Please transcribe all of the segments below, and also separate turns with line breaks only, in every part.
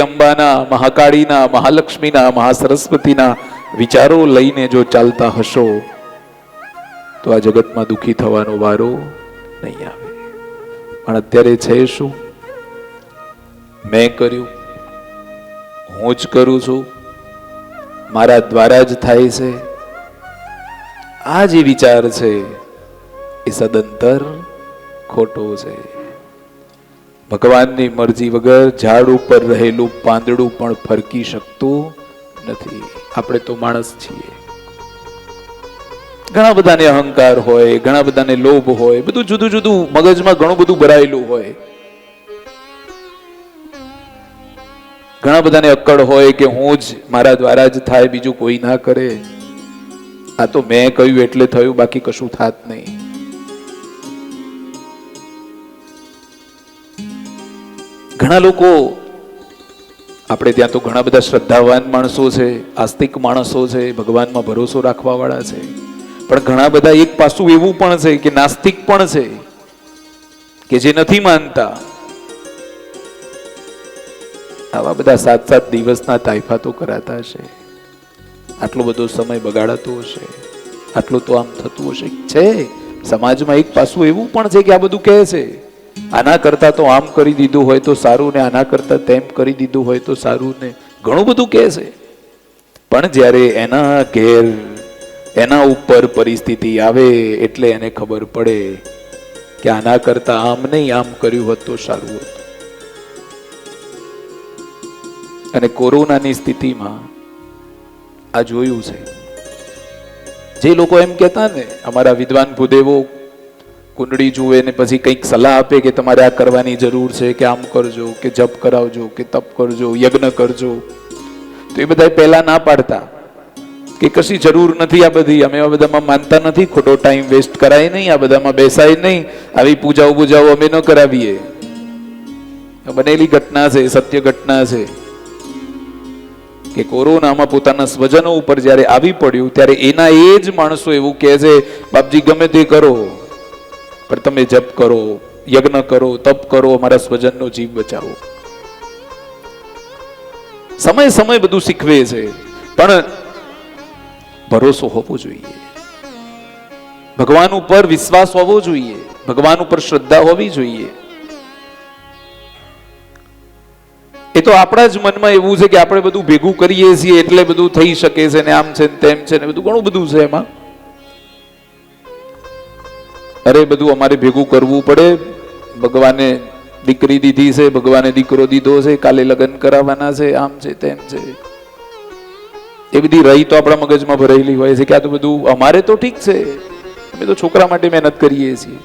અંબાના, મહાકાળીના, મહાલક્ષ્મીના, મહાસરસ્વતીના વિચારો લઈને જો ચાલતા હશો તો આ જગતમાં દુઃખી થવાનો વારો નહીં આવે. પણ અત્યારે છે શું? મેં કર્યું, હું જ કરું છું, મારા દ્વારા જ થાય છે, આ જે વિચાર છે એ સદંતર ખોટો છે. ભગવાનની મરજી વગર ઝાડ ઉપર રહેલું પાંદડું પણ ફરકી શકતું નથી. આપણે તો માણસ છીએ. ઘણા બધાને અહંકાર હોય, ઘણા બધાને લોભ હોય, બધું જુદું જુદું મગજમાં ઘણું બધું ભરાયેલું હોય. ઘણા બધાને અક્કડ હોય કે હું જ, મારા દ્વારા જ થાય, બીજું કોઈ ના કરે. આ તો મેં કહ્યું એટલે થયું, બાકી કશું થાત નહીં. ઘણા લોકો, આપણે ત્યાં તો ઘણા બધા શ્રદ્ધાવાન માણસો છે, આસ્તિક માણસો છે, ભગવાનમાં ભરોસો રાખવા વાળા છે. પણ ઘણા બધા એક પાસું એવું પણ છે કે નાસ્તિક પણ છે, કે જે નથી માનતા. આવા બધા 7-7 દિવસના તાઇફા તો કરાતા હશે, આટલો બધો સમય બગાડાતો હશે, આટલું તો આમ થતું હશે. છે સમાજમાં એક પાસું એવું પણ છે કે આ બધું કહે છે, આના કરતા તો આમ કરી દીધું હોય તો સારું, ને આના કરતા તેમ કરી દીધું હોય તો સારું, ને ઘણું બધું કહે છે. પણ જ્યારે એના ઘેર, એના ઉપર પરિસ્થિતિ આવે એટલે એને ખબર પડે કે આના કરતા આમ નહીં, આમ કર્યું હોત તો સારું હતું. અને કોરોનાની સ્થિતિમાં આ જોયું છે. જે લોકો એમ કહેતા ને, અમારા વિદ્વાન ભૂદેવો કુંડળી જુએ ને પછી કંઈક સલાહ આપે કે તમારે આ કરવાની જરૂર છે, કે આમ કરજો, કે જપ કરાવજો, કે તપ કરજો, યજ્ઞ કરજો, તો એ બધા પહેલા ના પાડતા કે કશી જરૂર નથી આ બધી, અમે આ બધામાં માનતા નથી, ખોટો ટાઈમ વેસ્ટ કરાય નહીં, આ બધામાં બેસાય નહીં, આવી પૂજાઓ બુજાઓ અમે ન કરાવીએ. બનેલી ઘટના છે, સત્ય ઘટના છે કે કોરોનામાં પોતાના સ્વજનો ઉપર જ્યારે આવી પડ્યું ત્યારે એના એ જ માણસો એવું કહે છે, બાપજી ગમે તે કરો પણ તમે જપ કરો, યજ્ઞ કરો, તપ કરો, અમારા સ્વજનનો જીવ બચાવો. સમય સમય બધું શીખવે છે, પણ ભરોસો હોવો જોઈએ, ભગવાન ઉપર વિશ્વાસ હોવો જોઈએ, ભગવાન ઉપર શ્રદ્ધા હોવી જોઈએ. એ તો આપણા જ મનમાં એવું છે કે આપણે બધું ભેગું કરીએ છીએ એટલે બધું થઈ શકે છે, ને આમ છે ને તેમ છે, ને બધું ઘણું બધું છે એમાં. અરે બધું અમારે ભેગું કરવું પડે, ભગવાને દીકરી દીધી છે, ભગવાને દીકરો દીધો છે, કાલે લગ્ન કરાવવાના છે, આમ છે તેમ છે. એ બધી રહી તો આપણા મગજમાં ભરાયેલી હોય છે કે આ તો બધું અમારે તો ઠીક છે, અમે તો છોકરા માટે મહેનત કરીએ છીએ.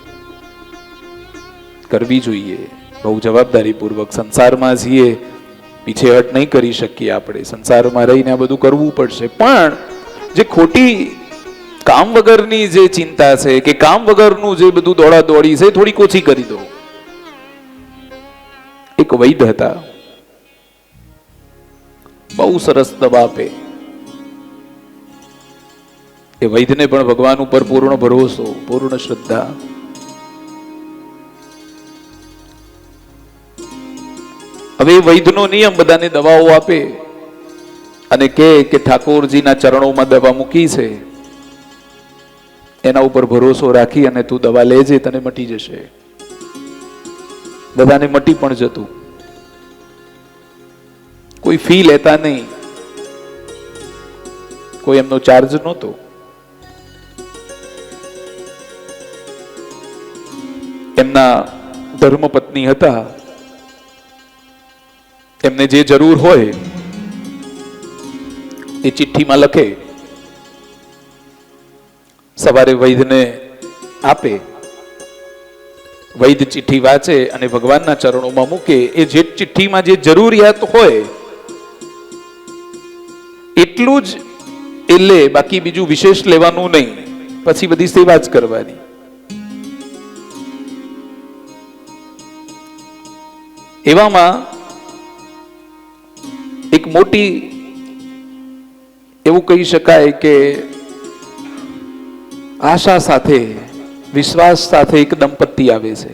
કરવી જોઈએ બહુ જવાબદારીપૂર્વક. સંસારમાં છીએ, પીછેહટ નહીં કરી શકીએ આપણે, સંસારમાં રહીને આ બધું કરવું પડશે. પણ જે ખોટી કામ વગરની જે ચિંતા છે કે કામ વગરનું જે બધું દોડા દોડી છે, થોડીક ઓછી કરી દો. એક વૈદ્ય હતા, બહુ સરસ દવા આપે. એ વૈદ્યને પણ ભગવાન ઉપર પૂર્ણ ભરોસો, પૂર્ણ શ્રદ્ધા. હવે એ વૈદ્યનો નિયમ બધાને દવાઓ આપે અને કે ઠાકોરજીના ચરણોમાં દવા મૂકી છે, એના ઉપર ભરોસો રાખી અને તું દવા લેજે, તને મટી જશે. બધાને મટી પણ જતું, કોઈ ફી લેતા નહીં, કોઈ એમનો ચાર્જ નહોતો. એમના ધર્મપત્ની હતા, એમને જે જરૂર હોય એ ચિઠ્ઠીમાં લખે, સવારે વૈદ્યને આપે. વૈદ્ય ચિઠ્ઠી વાંચે અને ભગવાનના ચરણોમાં મૂકે. એ જે ચિઠ્ઠીમાં જે જરૂરિયાત હોય એટલું જ એ લે, બાકી બીજું વિશેષ લેવાનું નહીં. પછી બધી સેવા જ કરવાની. એવામાં એક મોટી એવું કહી શકાય કે આશા સાથે, વિશ્વાસ સાથે એક દંપતી આવે છે.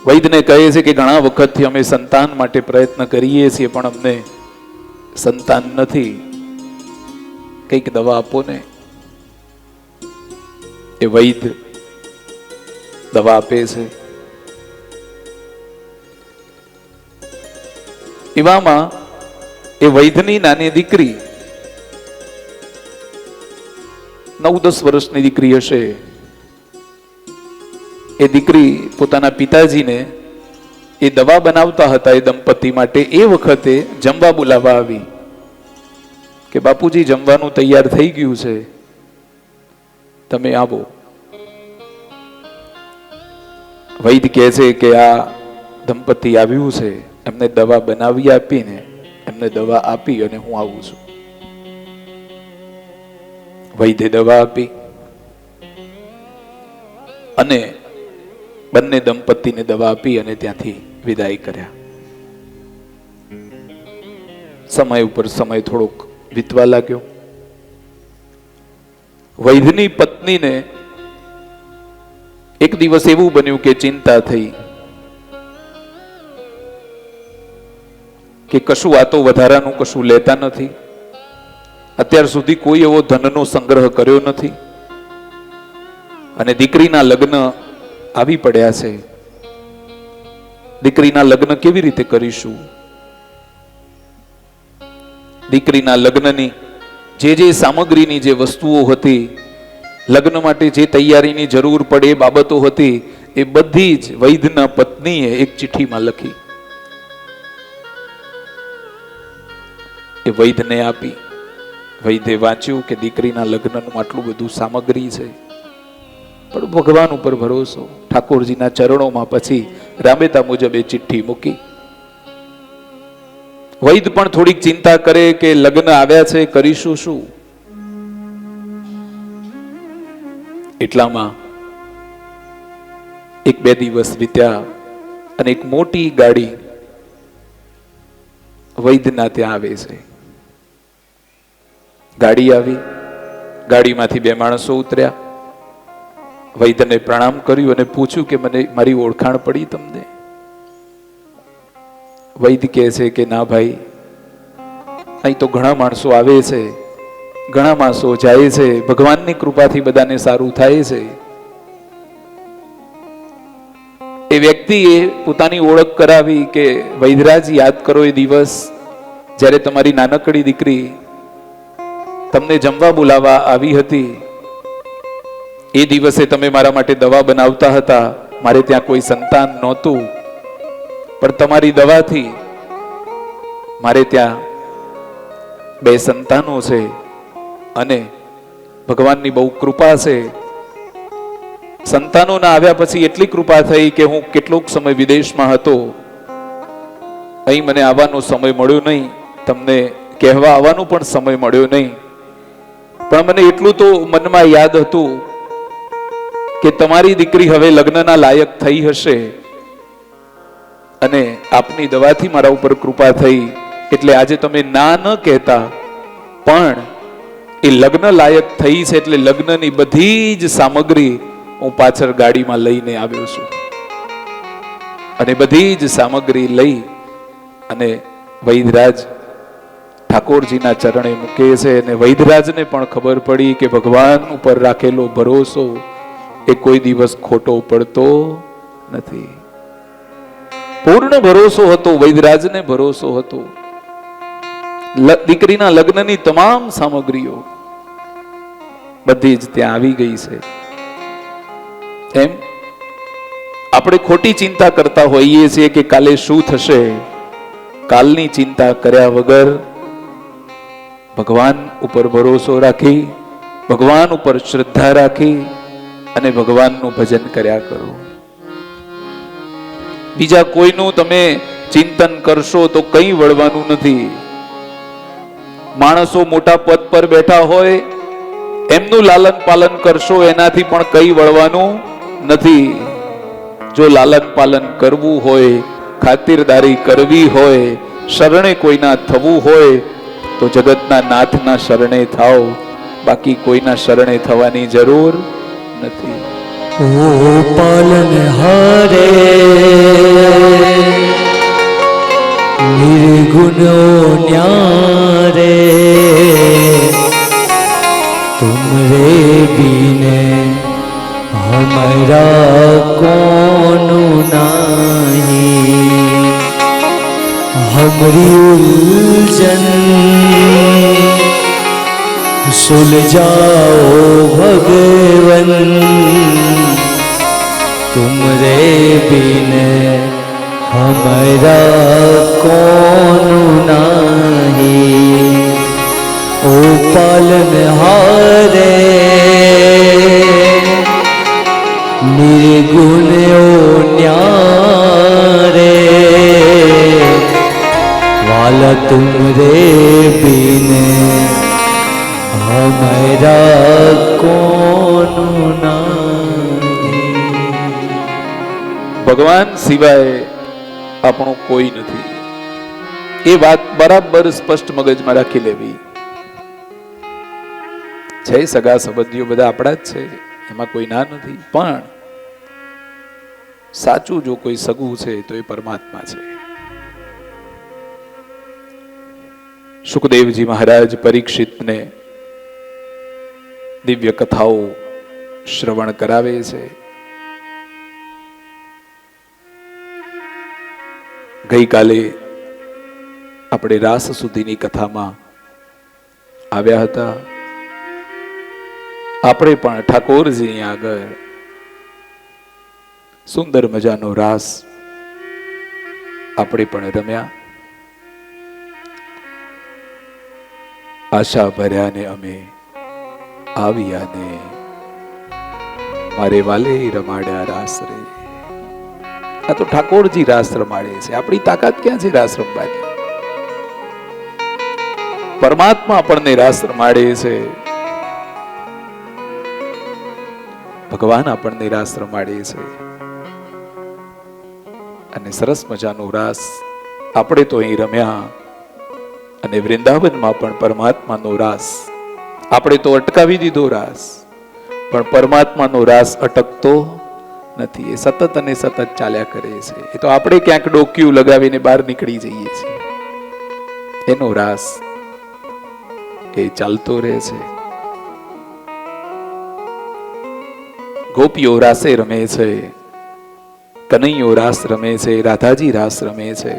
વૈદ્યને કહે છે કે ઘણા વખતથી અમે સંતાન માટે પ્રયત્ન કરીએ છીએ પણ અમને સંતાન નથી, કઈક દવા આપો ને. એ વૈદ્ય દવા આપે છે. એવામાં એ વૈદ્યની નાની દીકરી 9-10 વર્ષની દીકરી હશે. એ દીકરી પોતાના પિતાજીને એ દવા બનાવતા હતા એ દંપતી માટે, એ વખતે જમવા બોલાવવા આવી કે બાપુજી જમવાનું તૈયાર થઈ ગયું છે, તમે આવો. વૈદ્ય કહે છે કે આ દંપતી આવ્યું છે, એમને દવા બનાવી આપીને એમને દવા આપી અને હું આવું છું. વૈદ્ય દવા આપી અને બંને દંપતીને દવા આપી અને ત્યાંથી વિદાય કર્યા. સમય ઉપર સમય થોડોક વીતવા લાગ્યો. વૈદ્યની પત્નીને એક દિવસ એવું બન્યું કે ચિંતા થઈ કે કશું આ તો વધારાનું કશું લેતા નથી, અત્યાર સુધી કોઈ એવો ધનનો સંગ્રહ કર્યો નથી અને દીકરીના લગ્ન આવી પડ્યા છે, દીકરીના લગ્ન કેવી રીતે કરીશું? દીકરીના લગ્નની જે સામગ્રીની જે વસ્તુઓ હતી, લગ્ન માટે જે તૈયારીની જરૂર પડે એ બાબતો હતી, એ બધી જ વૈદ્યના પત્નીએ એક ચિઠ્ઠીમાં લખી એ વૈદ્યને આપી. વૈદ્યે વાંચ્યું કે દીકરીના લગ્નનું આટલું બધું સામગ્રી છે, પણ ભગવાન ઉપર ભરોસો, ઠાકોરજીના ચરણોમાં પછી રાબેતા મુજબ એ ચિઠ્ઠી મૂકી. વૈદ્ય પણ થોડીક ચિંતા કરે કે લગ્ન આવ્યા છે, કરીશું શું? એટલામાં 1-2 દિવસ વીત્યા અને એક મોટી ગાડી વૈદ્યના ત્યાં આવે છે. ગાડી આવી, ગાડીમાંથી 2 માણસો ઉતર્યા. વૈદ્યને પ્રણામ કર્યું અને પૂછ્યું કે મને મારી ઓળખાણ પડી તમને? વૈદ્ય કહે છે કે ના ભાઈ, અહીં તો ઘણા માણસો આવે છે, ઘણા માણસો જાય છે, ભગવાનની કૃપાથી બધાને સારું થાય છે. એ વ્યક્તિએ પોતાની ઓળખ કરાવી કે વૈદ્યરાજ, યાદ કરો એ દિવસ જ્યારે તમારી નાનકડી દીકરી તમને જમવા બોલાવવા આવી હતી, એ દિવસે તમે મારા માટે દવા બનાવતા હતા, મારે ત્યાં કોઈ સંતાન નહોતું, પણ તમારી દવાથી મારે ત્યાં 2 સંતાનો છે અને ભગવાનની બહુ કૃપા છે. સંતાનોના આવ્યા પછી એટલી કૃપા થઈ કે હું કેટલોક સમય વિદેશમાં હતો, અહીં મને આવવાનો સમય મળ્યો નહીં, તમને કહેવા આવવાનો પણ સમય મળ્યો નહીં, પણ મને એટલું તો મનમાં યાદ હતું કે તમારી દીકરી હવે લગ્નના લાયક થઈ હશે અને આપની દવાથી મારા ઉપર કૃપા થઈ, એટલે આજે તમે ના ન કહેતા પણ એ લગ્ન લાયક થઈ છે, એટલે લગ્નની બધી જ સામગ્રી હું પાછળ ગાડીમાં લઈને આવ્યો છું. અને બધી જ સામગ્રી લઈ અને વૈદ્યરાજ ઠાકોરજીના ચરણે મૂકે છે. અને વૈદ્યરાજને પણ ખબર પડી કે ભગવાન ઉપર રાખેલો ભરોસો એ કોઈ દિવસ ખોટો પડતો નથી. પૂર્ણ ભરોસો હતો, વૈદ્યરાજને ભરોસો હતો. દીકરીના લગ્નની તમામ સામગ્રીઓ બધી જ ત્યાં આવી ગઈ છે. એમ આપણે ખોટી ચિંતા કરતા હોઈએ છીએ કે કાલે શું થશે. કાલની ચિંતા કર્યા વગર ભગવાન ઉપર ભરોસો રાખી, ભગવાન ઉપર શ્રદ્ધા રાખી અને ભગવાનનું ભજન કર્યા કરો. બીજા કોઈનું તમે ચિંતન કરશો તો કંઈ વળવાનું નથી. માણસો મોટા પદ પર બેઠા હોય, એમનું લાલન પાલન કરશો, એનાથી પણ કંઈ વળવાનું નથી. જો લાલન પાલન કરવું હોય, ખાતિરદારી કરવી હોય, શરણે કોઈના થવું હોય તો જગતના નાથના શરણે થાઓ, બાકી કોઈના શરણે થવાની જરૂર નથી.
ઓ પાલનહારે निर्गुणो न्यारे तुमरे बिने हमारा कौन नहीं. हमरी उलझन सुलझाओ भगवन, तुमरे बिने हमारा कौन नहीं. ओ पालनहारे निर्गुण ओ न्यारे, वाला तुमरे बिने हमारा कौन नहीं.
ભગવાન સિવાય આપણું કોઈ નથી. એ વાત બરાબર સ્પષ્ટ મગજમાં રાખી લેવી. છે સગા સંબંધીઓ બધા આપણા જ છે, એમાં કોઈ ના નથી, પણ સાચું જો કોઈ સગું છે તો એ પરમાત્મા છે. સુખદેવજી મહારાજ પરીક્ષિતને દિવ્ય કથાઓ શ્રવણ કરાવે છે. ગઈકાલે આપણે રાસ સુધીની કથામાં આવ્યા હતા. આપણે પણ ઠાકોરજીની આગળ સુંદર મજાનો રાસ આપણે પણ રમ્યા. આશા ભર્યા ને અમે આવ્યા ને મારે વાલે રમાડ્યા રાસ રે. આ તો ઠાકોરજી રાસ રમાડે છે. આપણી તાકાત ક્યાં છે રાસ રમવાની? પરમાત્મા આપણને રાસ રમાડે છે. ભગવાન આપણને રાસ રમાડે છે. અને સરસ મજાનો રાસ આપણે તો અહીં રમ્યા, અને વૃંદાવનમાં પણ પરમાત્માનો રાસ આપણે તો અટકાવી દીધો રાસ, પણ પરમાત્માનો રાસ અટકતો નથી. એ સતત અને સતત ચાલ્યા કરે છે. એ તો આપણે ક્યાંક ડોક્યું લગાવીને બહાર નીકળી જઈએ છીએ. એનો રાસ એ ચાલતો રહે છે. ગોપીઓ રાસે રમે છે, કનૈયો રાસ રમે છે, રાધાજી રાસ રમે છે.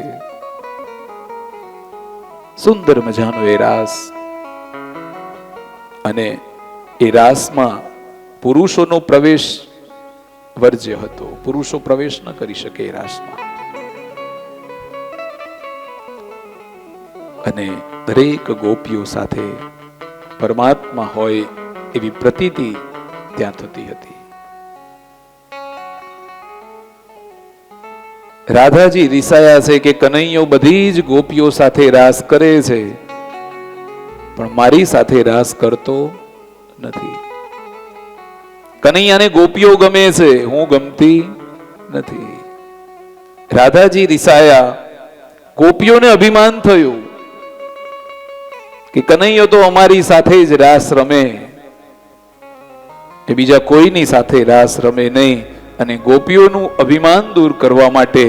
સુંદર મજાનો એ રાસ. અને એ રાસમાં પુરુષોનો પ્રવેશ વર્જ્ય હતો. પુરુષો પ્રવેશ ન કરી શકે એ રાસમાં. અને દરેક ગોપીઓ સાથે પરમાત્મા હોય એવી પ્રતીતિ ત્યાં થતી હતી. રાધાજી રિસાયા છે કે કનૈયો બધી જ ગોપીઓ સાથે રાસ કરે છે, પણ મારી સાથે રાસ કરતો નથી. કનૈયાને ગોપીઓ ગમે છે, હું ગમતી નથી. રાધાજી રિસાયા. ગોપીઓને અભિમાન થયું કે કનૈયો તો અમારી સાથે જ રાસ રમે, એ બીજા કોઈની સાથે રાસ રમે નહીં. અને ગોપીઓનું અભિમાન દૂર કરવા માટે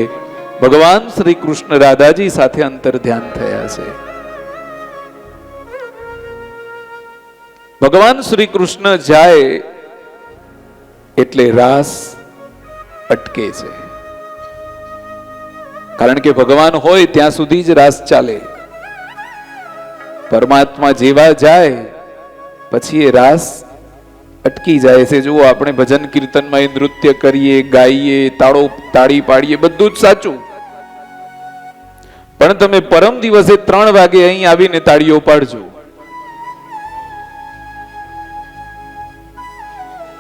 ભગવાન શ્રી કૃષ્ણ રાધાજી સાથે અંતર ધ્યાન થયા છે. ભગવાન શ્રી કૃષ્ણ જાય એટલે રાસ અટકે છે. કારણ કે ભગવાન હોય ત્યાં સુધી જ રાસ ચાલે. પરમાત્મા જેવા જાય પછી એ રાસ અટકી જાય છે. જુઓ, આપણે ભજન કીર્તનમાં નૃત્ય કરીએ, ગાઈએ, તાળી પાડીએ, બધું જ સાચું, પણ તમે પરમ દિવસે 3 વાગે અહીં આવીને તાળીઓ પાડજો.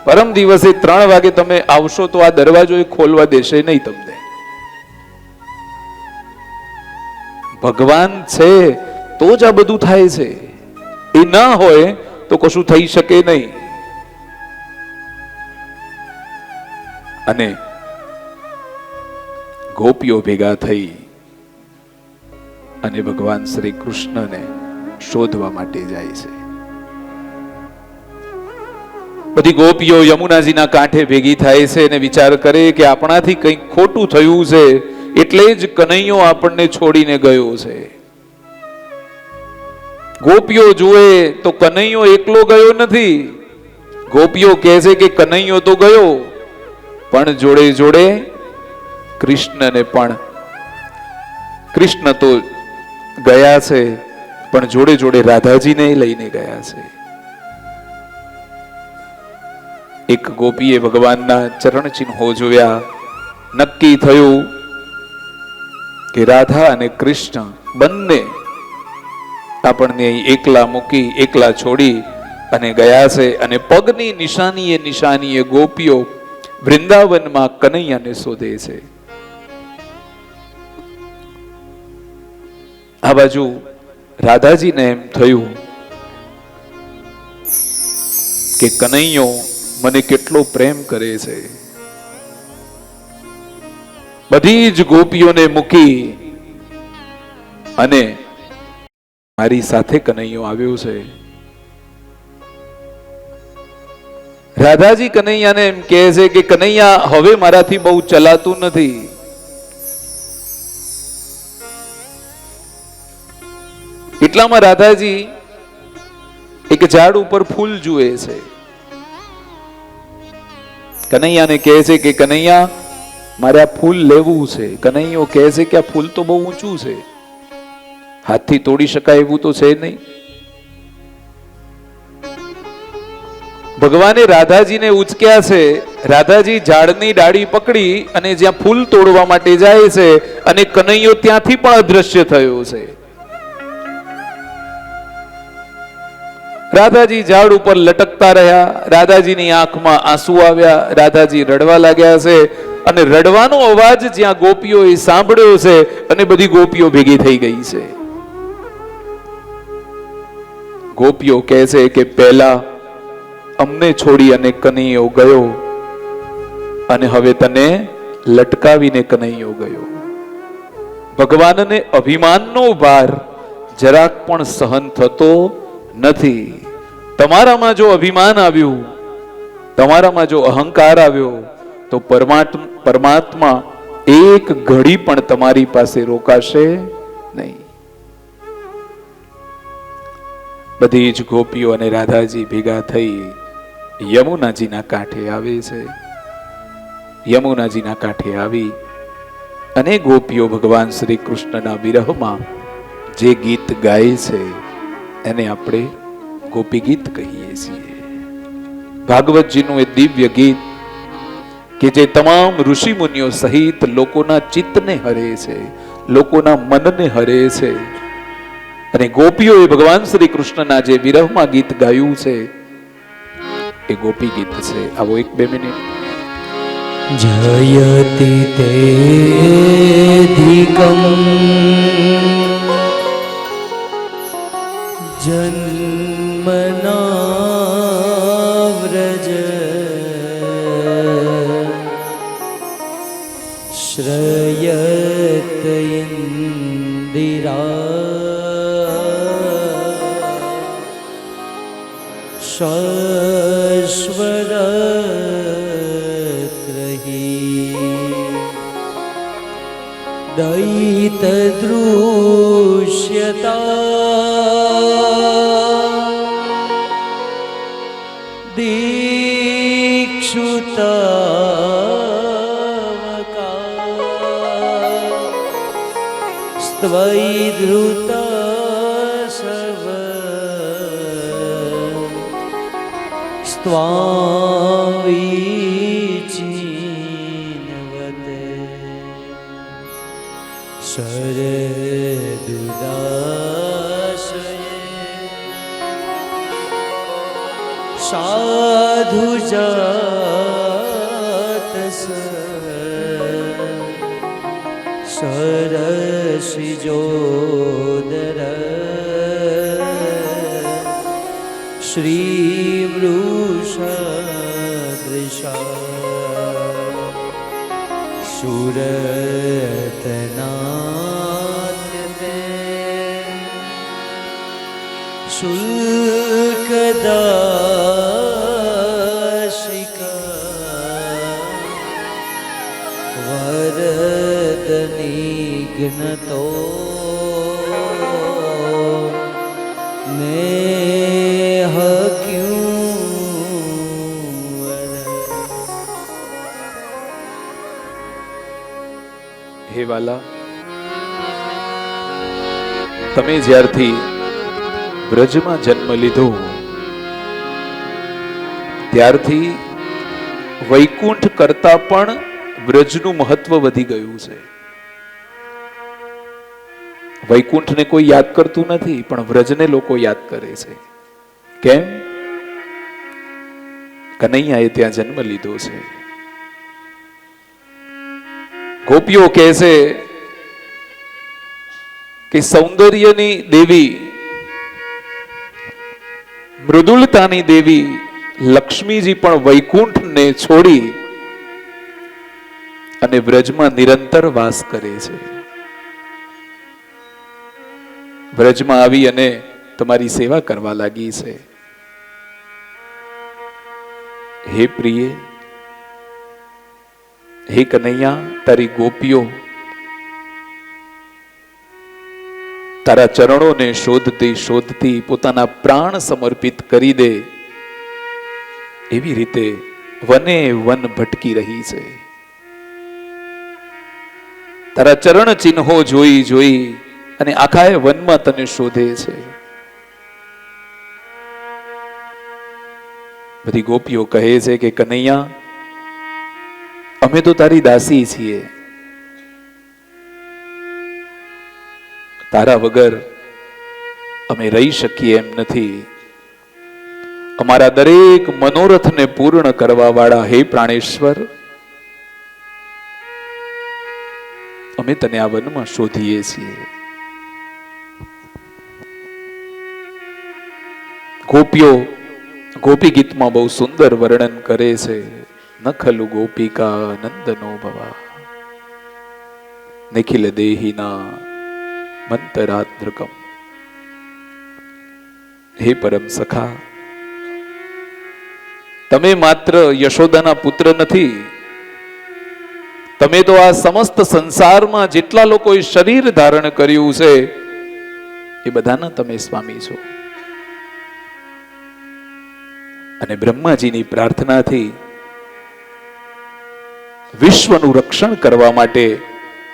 પરમ દિવસે 3 વાગે તમે આવશો તો આ દરવાજો એ ખોલવા દેશે નહીં તમને. ભગવાન છે તો જ આ બધું થાય છે. એ ના હોય તો કશું થઈ શકે નહીં. અને ગોપીઓ ભેગા થઈ અને ભગવાન શ્રી કૃષ્ણને શોધવા માટે જાય છે. બધી ગોપીઓ યમુનાજીના કાંઠે ભેગી થાય છે અને વિચાર કરે કે આપણાથી કંઈક ખોટું થયું છે, એટલે જ કનૈયો આપણને છોડીને ગયો છે. ગોપીઓ જુએ તો કનૈયો એકલો ગયો નથી. ગોપીઓ કહે છે કે કનૈયો તો ગયો, પણ જોડે જોડે કૃષ્ણને પણ, કૃષ્ણ તો ગયા છે પણ જોડે જોડે રાધાજીને લઈને ગયા છે. એક ગોપીએ ભગવાનના ચરણ ચિહ્નો જોયા. નક્કી થયું કે રાધા અને કૃષ્ણ બંને આપણને એકલા મૂકી, એકલા છોડી અને ગયા છે. અને પગની નિશાનીએ ગોપીઓ વૃંદાવનમાં કનૈયાને શોધે છે. આ બાજુ રાધાજીને એમ થયું કે કનૈયો મને કેટલો પ્રેમ કરે છે. બધી જ ગોપીઓને મૂકી અને મારી સાથે કનૈયો આવ્યો છે. રાધાજી કનૈયાને એમ કહે છે કે કનૈયા, હવે મારાથી બહુ ચલાતું નથી. એટલામાં રાધાજી એક ઝાડ ઉપર ફૂલ જુએ છે. કનૈયાને કહે છે કે કનૈયા, મારે આ ફૂલ લેવું છે. કનૈયો કહે છે કે આ ફૂલ તો બહુ ઊંચું છે, હાથથી તોડી શકાય એવું તો છે નહીં. ભગવાને રાધાજીને ઉચક્યા છે. રાધાજી ઝાડની ડાળી પકડી અને જ્યાં ફૂલ તોડવા માટે જાય છે અને કનૈયો ત્યાંથી પણ અદ્રશ્ય થયો છે. રાધાજી ઝાડ ઉપર લટકતા રહ્યા. રાધાજીની આંખમાં આંસુ આવ્યા. રાધાજી રડવા લાગ્યા છે અને રડવાનો અવાજ જ્યાં ગોપીઓએ સાંભળ્યો છે અને બધી ગોપીઓ ભેગી થઈ ગઈ છે. ગોપીઓ કહે છે કે પહેલા અમને છોડી અને કનૈયો ગયો અને હવે તને લટકાવીને કનૈયો ગયો. ભગવાનને અભિમાનનો ભાર જરાક પણ સહન થતો નથી. તમારામાં જો અભિમાન આવ્યું, તમારામાં જો અહંકાર આવ્યો, તો પરમાત્મા એક ઘડી પણ તમારી પાસે રોકાશે નહીં. બધી જ ગોપીઓ અને રાધાજી ભેગા થઈ યમુનાજીના કાંઠે આવે છે. યમુનાજીના કાંઠે આવી અને ગોપીઓ ભગવાન શ્રી કૃષ્ણના વિરહમાં જે ગીત ગાય છે એને આપણે ગોપી ગીત કહીએ છીએ. ભાગવતજીનું એ દિવ્ય ગીત કે જે તમામ ઋષિ મુનિઓ સહિત લોકોના ચિત્તને હરે છે, લોકોના મનને હરે છે. અને ગોપીઓએ ભગવાન શ્રી કૃષ્ણના જે વિરહમાં ગીત ગાયું છે એ ગોપી ગીત છે. આવો 1-2 મિનિટ.
જયતિ તેધિકમ જન્મના વ્રજ શ્રયત ઇન્દિરા દૈતદૃશ્યતા દીક્ષુતાવકા સ્ત્વૈધૃત સવ સ્ત્વાવીચીનવતે શરદુદાસયે સાધુજાતસ સરસિજોદર શ્રીવૃષદૃશા સુરતનાથ શુલ્કદાશિકા વરદનિઘ્નતો મેહ ક્યું
હે વાલા, તમે જ્યારથી બ્રજમાં જન્મ લીધો ત્યારથી વૈકુંઠ કરતા પણ બ્રજનું મહત્વ વધી ગયું છે. વૈકુંઠને કોઈ યાદ કરતું નથી, પણ વ્રજને લોકો યાદ કરે છે. કેમ? કનૈયાએ ત્યાં જન્મ લીધો છે. ગોપીઓ કહે છે કે સૌંદર્યની દેવી, મૃદુલતાની દેવી લક્ષ્મીજી પણ વૈકુંઠને છોડી અને વ્રજમાં નિરંતર વાસ કરે છે. વ્રજમાં આવી અને તમારી સેવા કરવા લાગી છે. હે પ્રિય, હે કનૈયા, તારી ગોપીઓ તારા ચરણોને શોધતી શોધતી પોતાના પ્રાણ સમર્પિત કરી દે એવી રીતે વને વન ભટકી રહી છે. તારા ચરણ ચિહ્નો જોઈ જોઈ અને આખા વનમાં તને શોધે છે. બધી ગોપીઓ કહે છે કે કનૈયા, અમે તો તારી દાસી છીએ, તારા વગર અમે રહી શકીએ એમ નથી. અમારા દરેક મનોરથને પૂર્ણ કરવા વાળા હે પ્રાણેશ્વર, અમે તને આ વનમાં શોધીએ છીએ. ગોપીઓ ગોપી ગીતમાં બહુ સુંદર વર્ણન કરે છે. ન ખલુ ગોપિકા નંદનો ભવા નિખિલ દેહિના મંતરાદ્રકમ. હે પરમ સખા, તમે માત્ર યશોદાના પુત્ર નથી, તમે તો આ સમસ્ત સંસારમાં જેટલા લોકોએ શરીર ધારણ કર્યું છે એ બધાના તમે સ્વામી છો. અને બ્રહ્માજીની પ્રાર્થનાથી વિશ્વનું રક્ષણ કરવા માટે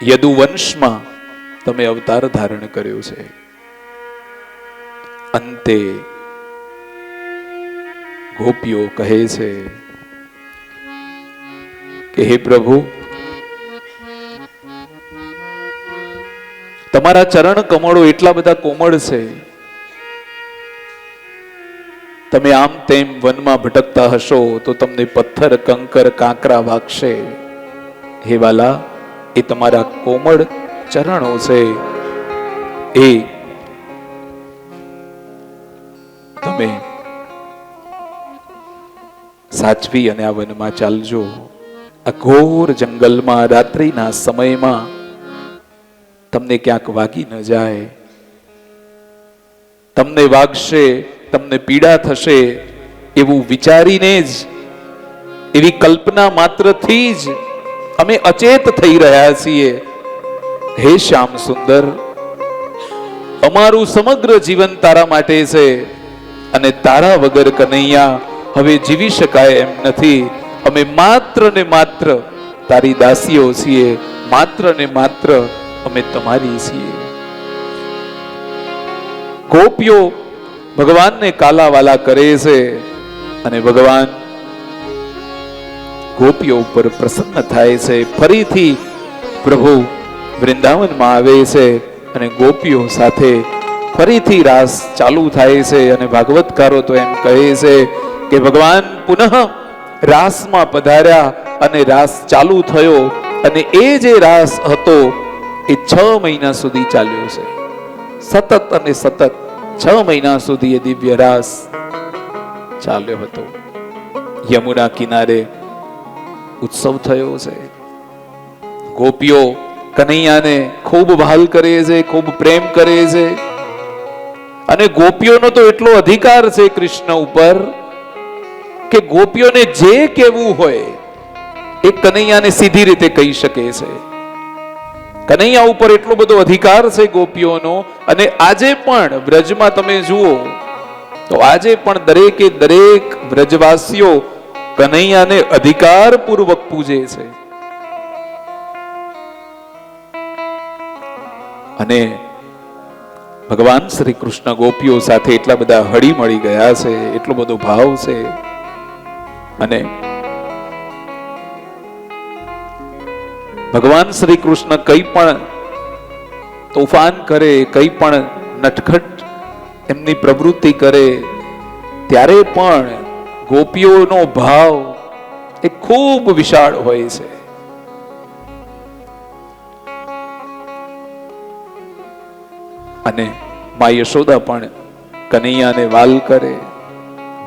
યદુવંશમાં તમે અવતાર ધારણ કર્યો છે. અંતે ગોપીઓ કહે છે કે હે પ્રભુ, તમારા ચરણ કમળો એટલા બધા કોમળ છે, તમે આમ તેમ વનમાં ભટકતા હશો તો તમને પથ્થર, કંકર, કાંકરા વાગશે. હે વાલા, એ તમારા કોમળ ચરણો છે, એ તમે સાચવી અને આ વનમાં ચાલજો. આ ઘોર જંગલમાં રાત્રિના સમયમાં તમને ક્યાંક વાગી ન જાય. તમને વાગશે, તમને પીડા થશે એવું વિચારીને જ, એવી કલ્પના માત્રથી જ અમે અચેત થઈ રહ્યા છીએ. હે શ્યામ સુંદર, અમારું સમગ્ર જીવન તારા માટે છે અને તારા વગર કનૈયા હવે જીવી શકાય એમ નથી. અમે માત્ર ને માત્ર તારી દાસીઓ છીએ, માત્ર ને માત્ર અમે તમારી છીએ. ગોપીઓ ભગવાનને કાલાવાલા કરે છે અને ભગવાન ગોપીઓ ઉપર પ્રસન્ન થાય છે. ફરીથી પ્રભુ વૃંદાવનમાં આવે છે અને ગોપીઓ સાથે ફરીથી રાસ ચાલુ થાય છે. અને ભાગવતકારો તો એમ કહે છે કે ભગવાન પુનઃ રાસમાં પધાર્યા અને રાસ ચાલુ થયો, અને એ જે રાસ હતો એ 6 મહિના સુધી ચાલ્યો છે. સતત અને સતત 6 મહિના સુધી એ દિવ્ય રાસ ચાલ્યો હતો. યમુના કિનારે ઉત્સવ થયો છે. ગોપીઓ કનૈયાને ખૂબ વહાલ કરે છે, ખૂબ પ્રેમ કરે છે. અને ગોપીઓનો તો એટલો અધિકાર છે કૃષ્ણ ઉપર કે ગોપીઓને જે કહેવું હોય એ કનૈયાને સીધી રીતે કહી શકે છે. કનૈયા ઉપર એટલો બધો અધિકાર છે ગોપીઓનો. અને આજે પણ બ્રજમાં તમે જુઓ તો આજે પણ દરેકે દરેક બ્રજવાસીઓ કનૈયાને અધિકાર પૂર્વક પૂજે છે. અને ભગવાન શ્રી કૃષ્ણ ગોપીઓ સાથે એટલા બધા હળી મળી ગયા છે, એટલો બધો ભાવ છે. અને ભગવાન શ્રી કૃષ્ણ કઈ પણ તોફાન કરે, કઈ પણ નટખટ એમની પ્રવૃત્તિ કરે, ત્યારે પણ ગોપીઓનો ભાવ એ ખૂબ વિશાળ હોય છે. અને મા યશોદા પણ કનૈયાને વાલ કરે.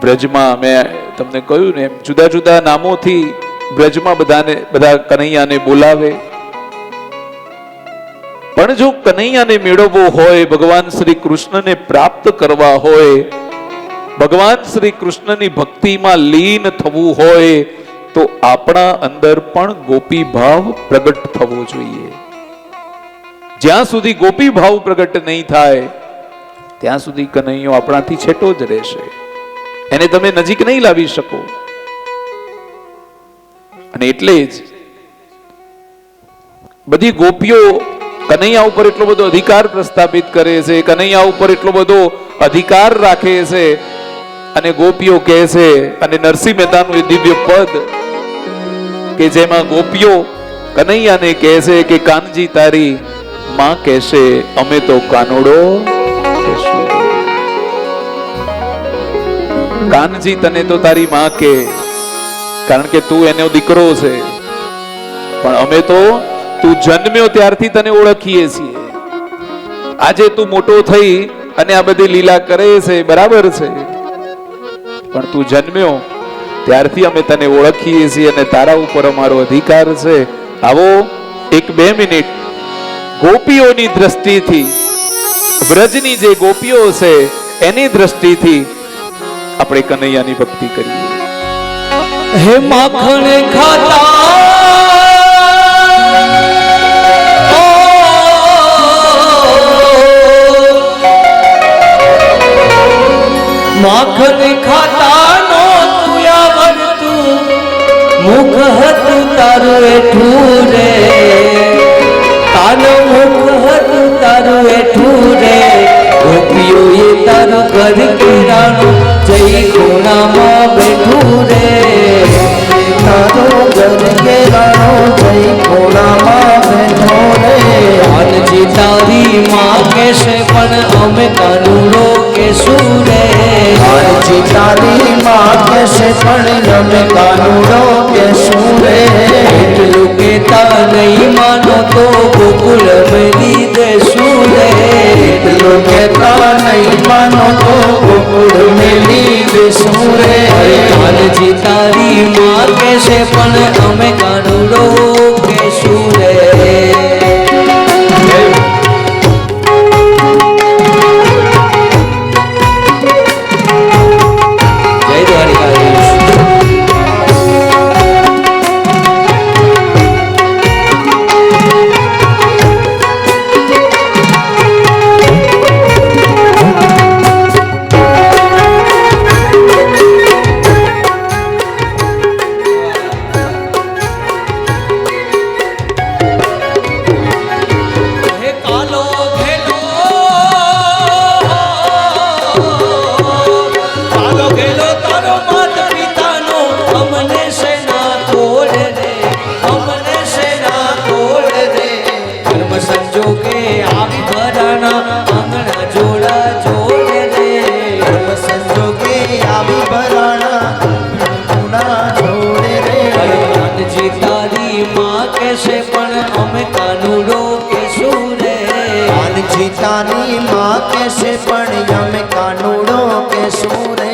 બ્રજમાં મેં તમને કહ્યું ને એમ જુદા જુદા નામોથી બ્રજમાં બધા કનૈયાને બોલાવે. પણ જો કનૈયાને મેળવવો હોય, ભગવાન શ્રી કૃષ્ણને પ્રાપ્ત કરવા હોય, ભગવાન શ્રી કૃષ્ણની ભક્તિમાં લીન થવું હોય, તો આપણા અંદર પણ ગોપી ભાવ પ્રગટ થવો જોઈએ. જ્યાં સુધી ગોપી ભાવ પ્રગટ નહીં થાય ત્યાં સુધી કનૈયો આપણાથી છેટો જ રહેશે. એને તમે નજીક નહીં લાવી શકો. અને એટલે જ બધી ગોપીઓ કનૈયા ઉપર એટલો બધો અધિકાર પ્રસ્થાપિત કરે છે, કનૈયા ઉપર એટલો બધો અધિકાર રાખે છે. અને ગોપીઓ કહે છે, અને નરસિંહ મહેતાનું એ દિવ્ય પદ કે જેમાં ગોપીઓ કનૈયાને કહે છે કે કાનજી તારી માં કહેશે અમે તો કાનોડો કહેશું. કાનજી તને તો તારી માં કે, કારણ કે તું એનો દીકરો છે, પણ અમે તો તું જન્મ્યો ત્યારથી તને ઓળખીએ છીએ. આજે તું મોટો થઈ અને આ બધી લીલા કરે છે, બરાબર છે, પણ તું જન્મ્યો ત્યારથી અમે તને ઓળખીએ છીએ અને તારા ઉપર અમારો અધિકાર છે. આવો 1-2 મિનિટ ગોપીઓની દ્રષ્ટિથી, બ્રજની જે ગોપીઓ છે એની દ્રષ્ટિથી આપણે કનૈયાની ભક્તિ કરીએ.
હે માખણ ખાતા માખણ ખાતા નો તુયા વરતું મુખ હતું તારું એઠું રે, તારું મુખ હતું તારું એઠું રે. ગોપીઓ એ તારું ઘર કેરાનું જઈ ખૂણામાં બેઠું રે, તારું ઘર કેરાનું જઈ ખૂણામાં બેઠું રે. કાનજી તારી માં કહેશે પણ અમે કાનુડો કહેશું રે. કાનજી તારી માં કહેશે પણ અમે કાનુડો કહેશું રે. એટલું કેતા નહીં માનો તો ગોકુળ મેલી દેશું રે. એટલું કેતા નહીં માનો તો ગોકુળ મેલી દેશું રે. કાનજી તારી માં કહેશે પણ અમે કાનુડો કહેશું રે.
તારી માં કહેશે પણ અમે કાનુડો કહેશું રે.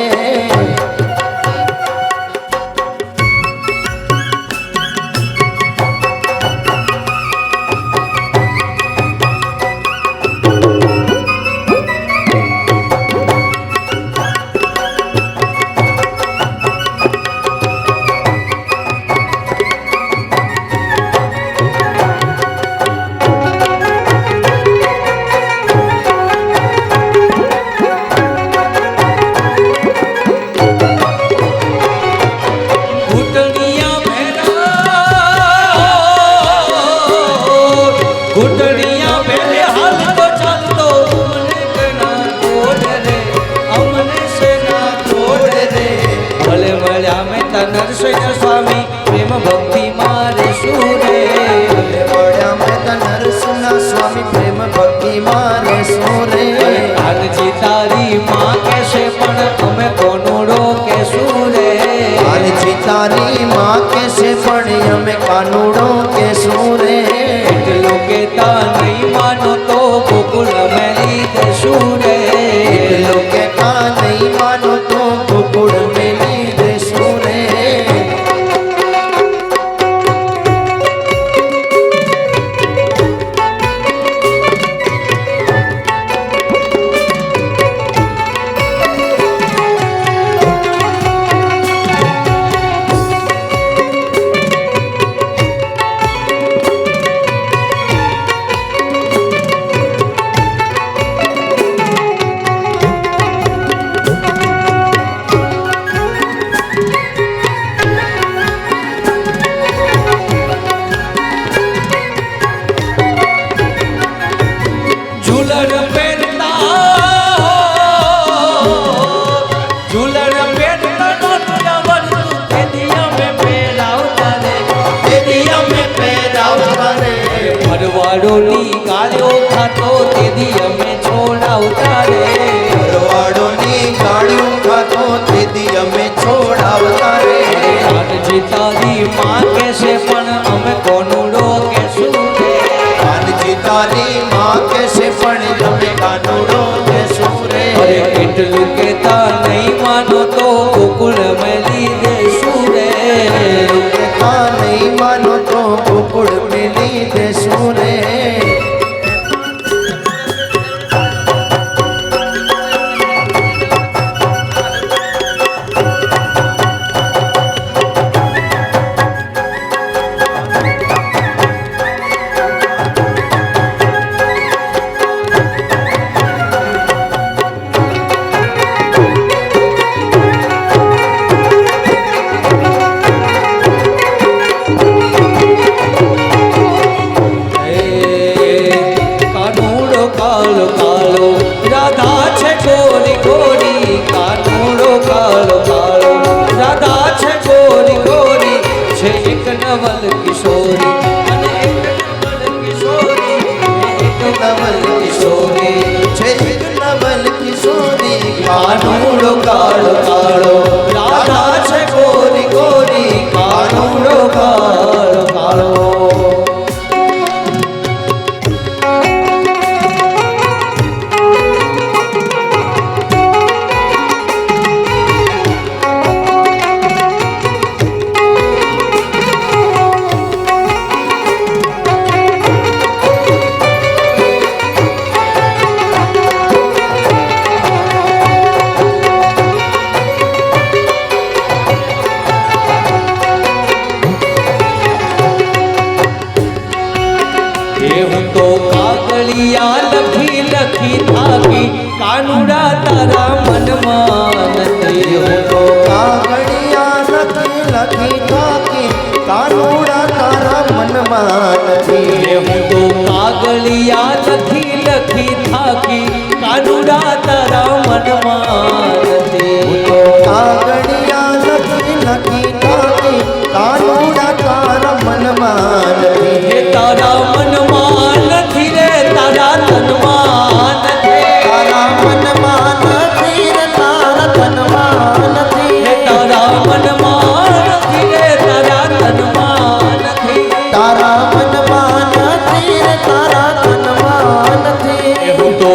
દેશું રે
लोके का नहीं मानो तो कुकुड़ मेली देशू रे
ઝૂલણ પહેરતા ઝૂલણ પહેરતા નોતું આવડતું તેથી અમે પહેરાવતા રે
तेरी हमें पैरावता रे
ભરવાડોની ગાળો ખાતો તેથી અમે છોડાવતા રે
भरवाड़ों नी गाड़ियों का तो तेरी हमें छोड़ावता रे
કાનજી તારી માં કહેશે પણ અમે કોનુડો કહેશું રે
कानजी तारी माँ कैसे पण हमें कानूड़ो देशू रे
અરે એટલું કેતા નહીં માનો તો ગોકુળ મેલી દેશું રે
लोके का नहीं मानो तो कुकुड़ मेली देशू रे
કાનુડો કાળો કાળો રાધા છે ગોરી ગોરી કાનુડો કાળો કાળો રાધા છે ગોરી ગોરી છે એક નવલ કિશોરી અને એક નવલ કિશોરી એક નવલ કિશોરી
छे एक नवल किशोरी
કાનુડો કાળો કાળો રાધા છે ગોરી ગોરી કાનુડો કાળો કાળો એ હું તો કાગળિયા લખી લખી થાકી કાનુડા તારા મનમાં નથી હું તો
कागड़िया लखी लखी थाकी कानूड़ा तारा मन
એ
नहीं
હું તો કાગળિયા લખી લખી થાકી કાનુડા તારા મનમાં નથી
कागड़िया लखी लखી थाकी कानूड़ा तारा मन नहीं
હે તારા મનમાં નથી રે તારા તનમાં નથી
तारा मन नहीं रे तारा तन नहीं
હે તારા મનમાં નથી રે તારા તનમાં નથી
तारा मन नहीं रे तारा तन नहीं
હું તો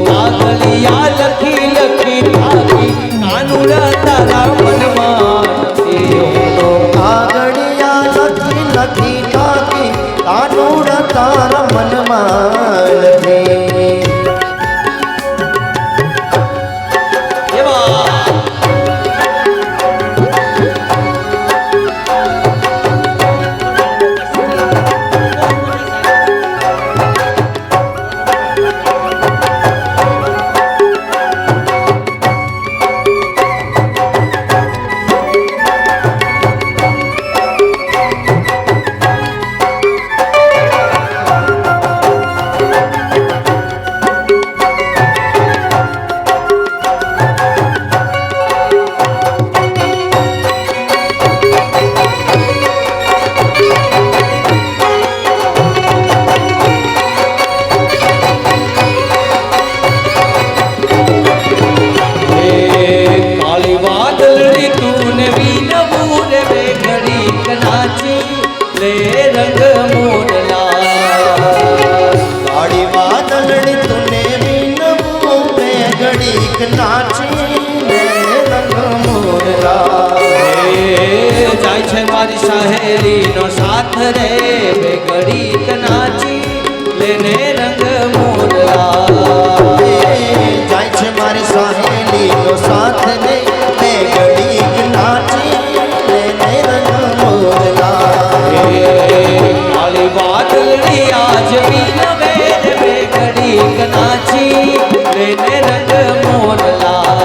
કાગળિયા લખી લખી થાકી કાનુડા તારા મનમાં નથી હું તો
कागड़िया लखी लखी थाकी कानूड़ा तारा मन नहीं
એવા
નાચીને રંગ મોરલા.
જાય છે મારી સહેલીનો સાથ રે બે ઘડીક નાચી લેને રંગ મોરલા.
જાય છે મારી સહેલીનો સાથ ને બે ઘડીક નાચી લેને રંગ મોરલા.
કાળી વાદળી આજ વિનવે બે ઘડીક નાચી લેને રંગ મોરલા.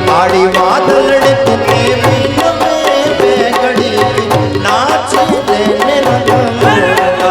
કાળી વાદળ તુને વિનવે બે ઘડીક નાચી લેને રંગ મોરલા.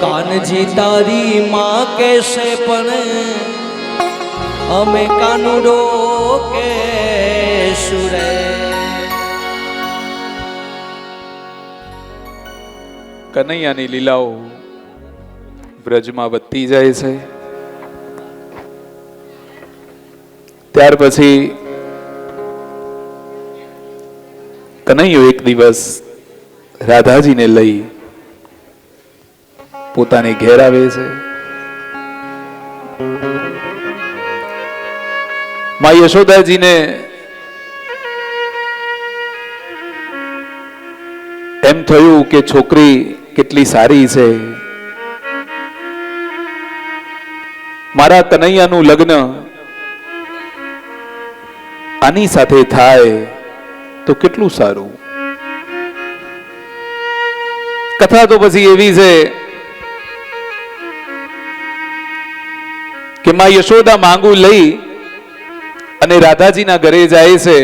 કાનજી તારી માં કેસે પણ અમે કાનુડો કે સુરે.
કનૈયાની લીલાઓ બ્રજમાં વધતી જાય છે. ત્યાર પછી કનૈયો એક દિવસ રાધાજીને લઈ પોતાને ઘેર આવે છે. માં યશોદાજીને એમ થયું કે છોકરી કેટલી સારી છે, મારા કનૈયાનું લગ્ન આની સાથે થાય તો કેટલું સારું. કથા તો પછી એવી છે કે માં યશોદા માંગુ લઈ અને રાધાજીના ઘરે જાય છે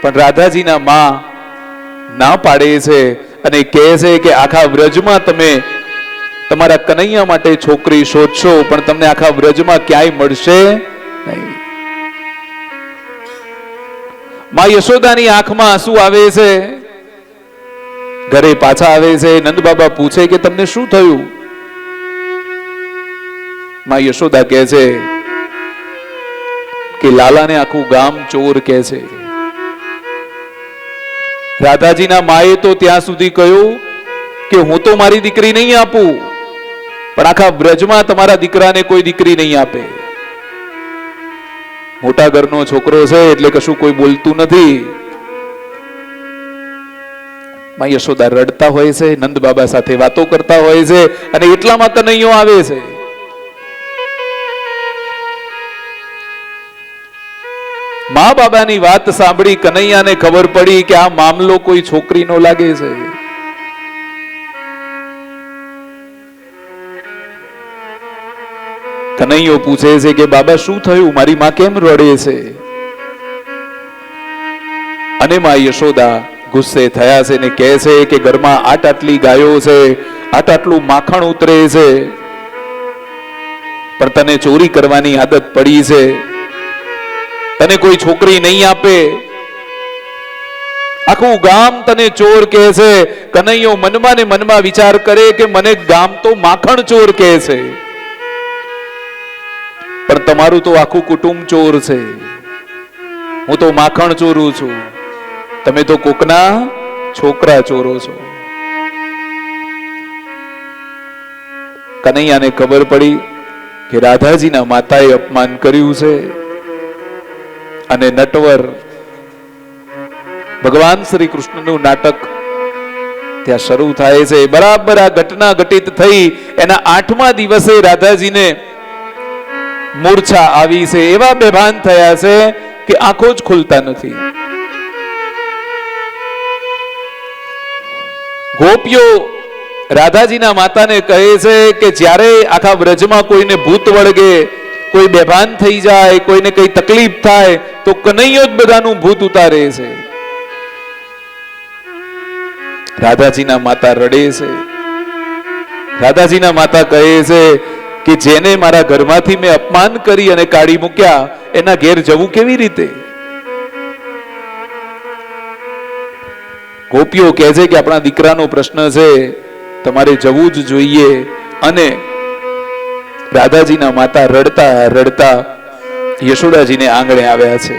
પણ રાધાજીના માં ના પાડે છે અને કહે છે કે આખા વ્રજમાં તમે તમારા કનૈયા માટે છોકરી શોધશો, પણ તમને આખા વ્રજમાં ક્યાંય મળશે નહીં. માં યશોદાની આંખમાં આંસુ આવે છે. ઘરે પાછા આવે છે. નંદ બાબા પૂછે કે તમને શું થયું? માં યશોદા કહે છે કે લાલાને આખું ગામ ચોર કહે છે. રાધાજીના માએ તો ત્યાં સુધી કહ્યું કે હું તો મારી દીકરી નહીં આપું, પણ આખા બ્રજમાં તમારા દીકરાને કોઈ દીકરી નહીં આપે. મોટા ઘરનો છોકરો છે એટલે કશું કોઈ બોલતું નથી. માં યશોદા રડતા હોય છે, નંદ બાબા સાથે વાતો કરતા હોય છે, અને એટલામાં કનૈયો આવે છે. મા બાબાની વાત સાંભળી કનૈયાને ખબર પડી કે આ મામલો કોઈ છોકરીનો લાગે છે. કનૈયો પૂછે છે કે બાબા શું થયું? મારી માં કેમ રડે છે? અને માં યશોદા ગુસ્સે થયા છે ને કહે છે કે ઘરમાં આટલી ગાયો છે, આટલું માખણ ઉતરે છે, પણ તને ચોરી કરવાની આદત પડી છે. તને કોઈ છોકરી નહીં આપે. આખું ગામ તને ચોર કહે છે. કનૈયો મનમાં ને મનમાં વિચાર કરે કે મને ગામ તો માખણ ચોર કહે છે, પણ તમારું તો આખું કુટુંબ ચોર છે. હું તો માખણ ચોરું છું, તમે તો કોકના છોકરા ચોરો છો. કનૈયાને ખબર પડી કે રાધાજીના માતાએ અપમાન કર્યું છે, અને નટવર ભગવાન શ્રી કૃષ્ણનું નાટક ત્યાં શરૂ થાય છે. બરાબર આ ઘટના ઘટિત થઈ એના 8મા દિવસે રાધાજીને મૂર્છા આવી છે. એવા બેભાન થયા છે કે આંખો જ ખુલતા નથી. ગોપીઓ રાધાજીના માતાને કહે છે કે જ્યારે આખા વ્રજમાં કોઈને ભૂત વળગે, કોઈ બેભાન થઈ જાય, કોઈને કઈ તકલીફ થાય તો કનૈયો જ બધાનું ભૂત ઉતારે છે. રાધાજીના માતા રડે છે. રાધાજીના માતા કહે છે કે જેને મારા ઘરમાંથી મેં અપમાન કરી અને કાઢી મૂક્યા, એના ઘેર જવું કેવી રીતે? ગોપીઓ કહે છે કે આપણા દીકરાનો પ્રશ્ન છે, તમારે જવું જ જોઈએ. અને રાધાજીના માતા રડતા રડતા યશોદાજીને આંગણે આવ્યા છે.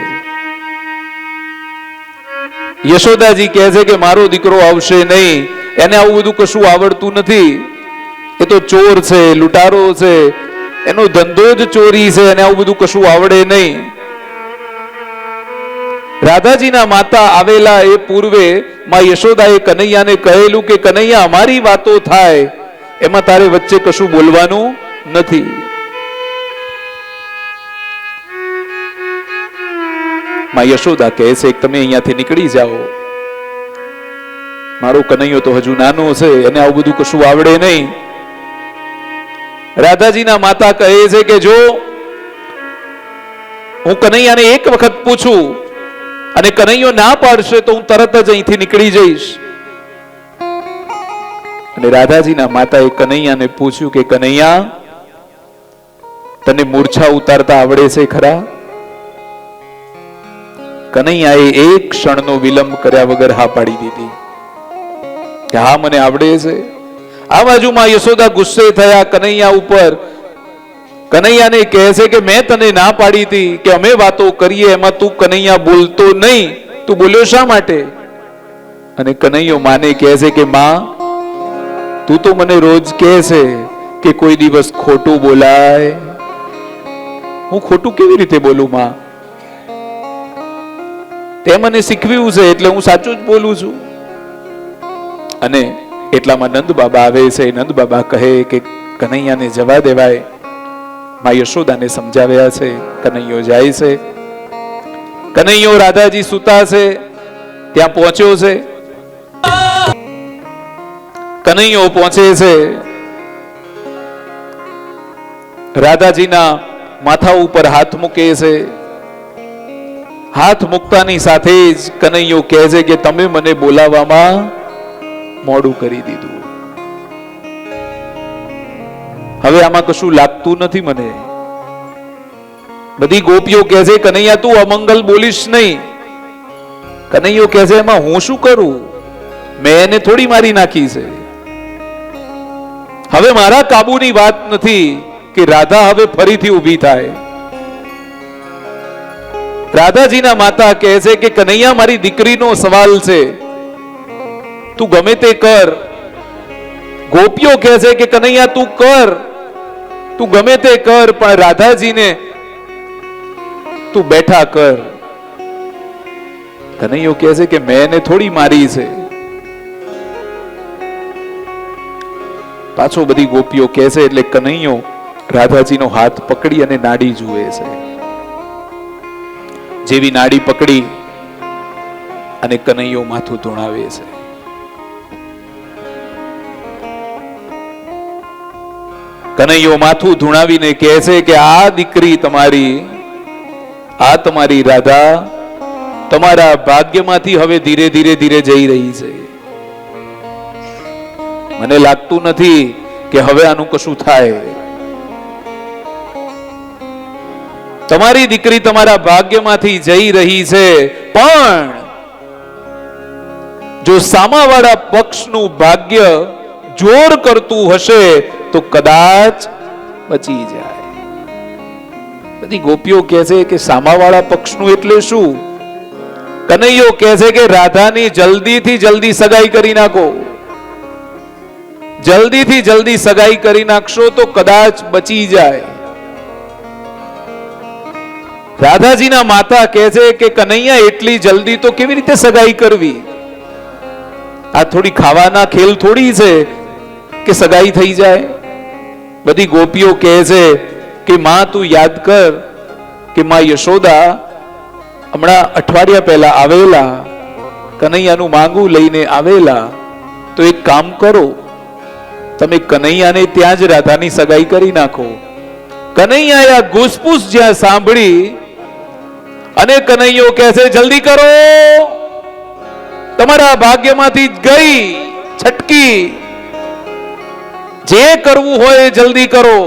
યશોદાજી કહે છે કે મારો દીકરો આવશે નહીં, એને આવું બધું કશું આવડતું નથી. એ તો ચોર છે, લૂંટારો છે, એનો ધંધો જ ચોરી છે, અને આવું બધું કશું આવડે નહીં. રાધાજીના માતા આવેલા એ પૂર્વે માં યશોદાએ કનૈયાને કહેલું કે કનૈયા, અમારી વાતો થાય એમાં તારે વચ્ચે કશું બોલવાનું નથી. માં યશોદા કહે છે કે તમે અહીંયાથી નીકળી જાઓ, મારો કનૈયો તો હજુ નાનો છે, એને આવું બધું કશું આવડે નહીં. રાધાજીના માતા કહે છે કે જો હું કનૈયાને એક વખત પૂછું અને કનૈયો ના પાડશે તો હું તરત જ અહીંથી નીકળી જઈશ. અને રાધાજીના માતાએ કનૈયાને પૂછ્યું કે કનૈયા, તને મૂર્છા ઉતારતા આવડે છે ખરા? કનૈયાએ એક ક્ષણનો વિલંબ કર્યા વગર હા પાડી દીધી કે હા, મને આવડે છે. આ બાજુમાં યશોદા ગુસ્સે થયા કનૈયા ઉપર. કનૈયાને કહે છે કે મેં તને ના પાડી હતી કે અમે વાતો કરીએ, એમાં તું કનૈયા બોલતો નહીં, તું બોલ્યો શા માટે? અને કનૈયો માને કહે છે કે માં, તું તો મને રોજ કહે છે કે કોઈ દિવસ ખોટું બોલાય. હું ખોટું કેવી રીતે બોલું માં? તે મને શીખવ્યું છે એટલે હું સાચું જ બોલું છું. અને એટલામાં નંદ બાબા આવે છે. નંદ બાબા કહે કે કનૈયાને જવા દેવાય. માં યશોદાને સમજાવ્યા છે. કનૈયો જાય છે. કનૈયો રાધાજી સુતા છે ત્યાં પહોંચ્યો છે. કનૈયો પહોંચે છે. રાધાજીના માથા ઉપર હાથ મૂકે છે. હાથ મૂકતાની સાથે જ કનૈયો કહે છે કે તમે મને બોલાવવામાં મોડું કરી દીધું. હવે આમાં કશું લાગતું નથી મને. બધી ગોપીઓ કહે છે કનૈયા તું અમંગલ બોલીશ નહીં. કનૈયો કહે છે એમાં હું શું કરું, મેં એને થોડી મારી નાખી છે. હવે મારા કાબુની વાત નથી કે રાધા હવે ફરીથી ઊભી થાય. રાધાજીના માતા કહે છે કે કનૈયા મારી દીકરીનો સવાલ છે, તું ગમે તે કર. ગોપીઓ કહે છે કે કનૈયા તું કર, તું ગમે તે કર, પણ રાધાજીને તું બેઠા કર. કનૈયો કહે છે કે મેં એને થોડી મારી છે. પાછો બધી ગોપીઓ કહે છે એટલે કનૈયો રાધાજીનો હાથ પકડી અને નાડી જુએ છે. જેવી નાડી પકડી અને કનૈયો માથું ધૂણાવે છે. કનૈયો માથું ધૂણાવીને કહે છે કે આ દીકરી તમારી, આ તમારી રાધા તમારા ભાગ્યમાંથી હવે ધીરે ધીરે ધીરે જઈ રહી છે. મને લાગતું નથી કે હવે આનું કશું થાય. તમારી દીકરી તમારા ભાગ્યમાંથી જઈ રહી છે, પણ જો સામાવાળા પક્ષનું ભાગ્ય જોર કરતું હશે તો કદાચ બચી જાય. બધી ગોપીઓ કહે છે કે સામાવાળા પક્ષનું એટલે શું? કનૈયો કહે છે કે રાધાની જલ્દીથી જલ્દી સગાઈ કરી નાખો. જલ્દીથી જલ્દી સગાઈ કરી નાખશો તો કદાચ બચી જાય. રાધાજીના માતા કહે છે કે કનૈયા એટલી જલ્દી તો કેવી રીતે સગાઈ કરવી? આ થોડી ખાવાના ખેલ થોડી છે કે સગાઈ થઈ જાય. બધી ગોપીઓ કહે છે કે માં તું યાદ કર કે માં યશોદા હમણાં અઠવાડિયા પહેલા આવેલા, કનૈયાનું માંગું લઈને આવેલા. તો એક કામ કરો, તમે કનૈયાને ત્યાં જ રાધાની સગાઈ કરી નાખો. કનૈયાએ આ ઘૂસપૂસ જ્યાં સાંભળી અને કનૈયો કહે છે જલ્દી કરો, તમારા ભાગ્યમાંથી ગઈ છટકી, જે કરવું હોય જલ્દી કરો.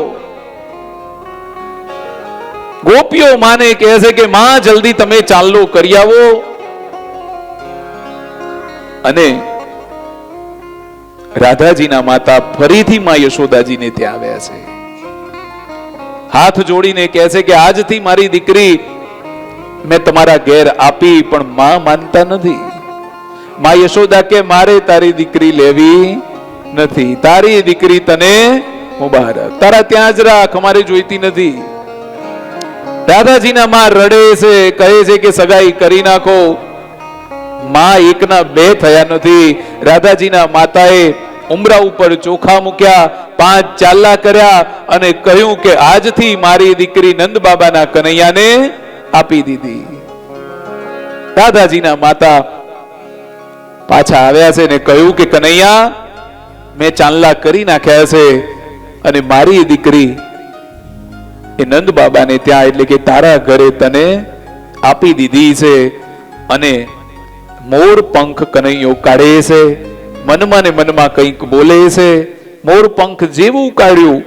ગોપીઓ માને કહે છે કે માં જલ્દી તમે ચાલો કરી આવો. અને રાધાજીના માતા ફરીથી માં યશોદાજીને ત્યાં આવ્યા છે. હાથ જોડીને કહે છે કે આજથી મારી દીકરી મેં તમારા ઘેર આપી, પણ માં માનતા નથી. માં યશોદા કે મારે તારી દીકરી લેવી નથી, તારી દીકરી તને મુબારક, તારા ત્યાં જ રાખ, અમારે જોઈતી નથી. રાધાજીના માં રડે છે, કહે છે કે સગાઈ કરી નાખો. માં એકના બે થયા નથી. રાધાજીના માતાએ ઉમરા ઉપર ચોખા મૂક્યા, 5 ચાલ્લા કર્યા અને કહ્યું કે આજથી મારી દીકરી નંદ બાબાના કનૈયાને આપી દીધી. રાધાજીના માતા પાછા આવ્યા છે ને કહ્યું કે કનૈયા મેં ચાંદલા કરી નાખ્યા છે અને મારી દીકરી એ નંદ બાબાને ત્યાં એટલે કે તારા ઘરે તને આપી દીધી છે. અને મોર પંખ કનૈયો કાઢે છે, મનમાં ને મનમાં કંઈક બોલે છે. મોર પંખ જેવું કાઢ્યું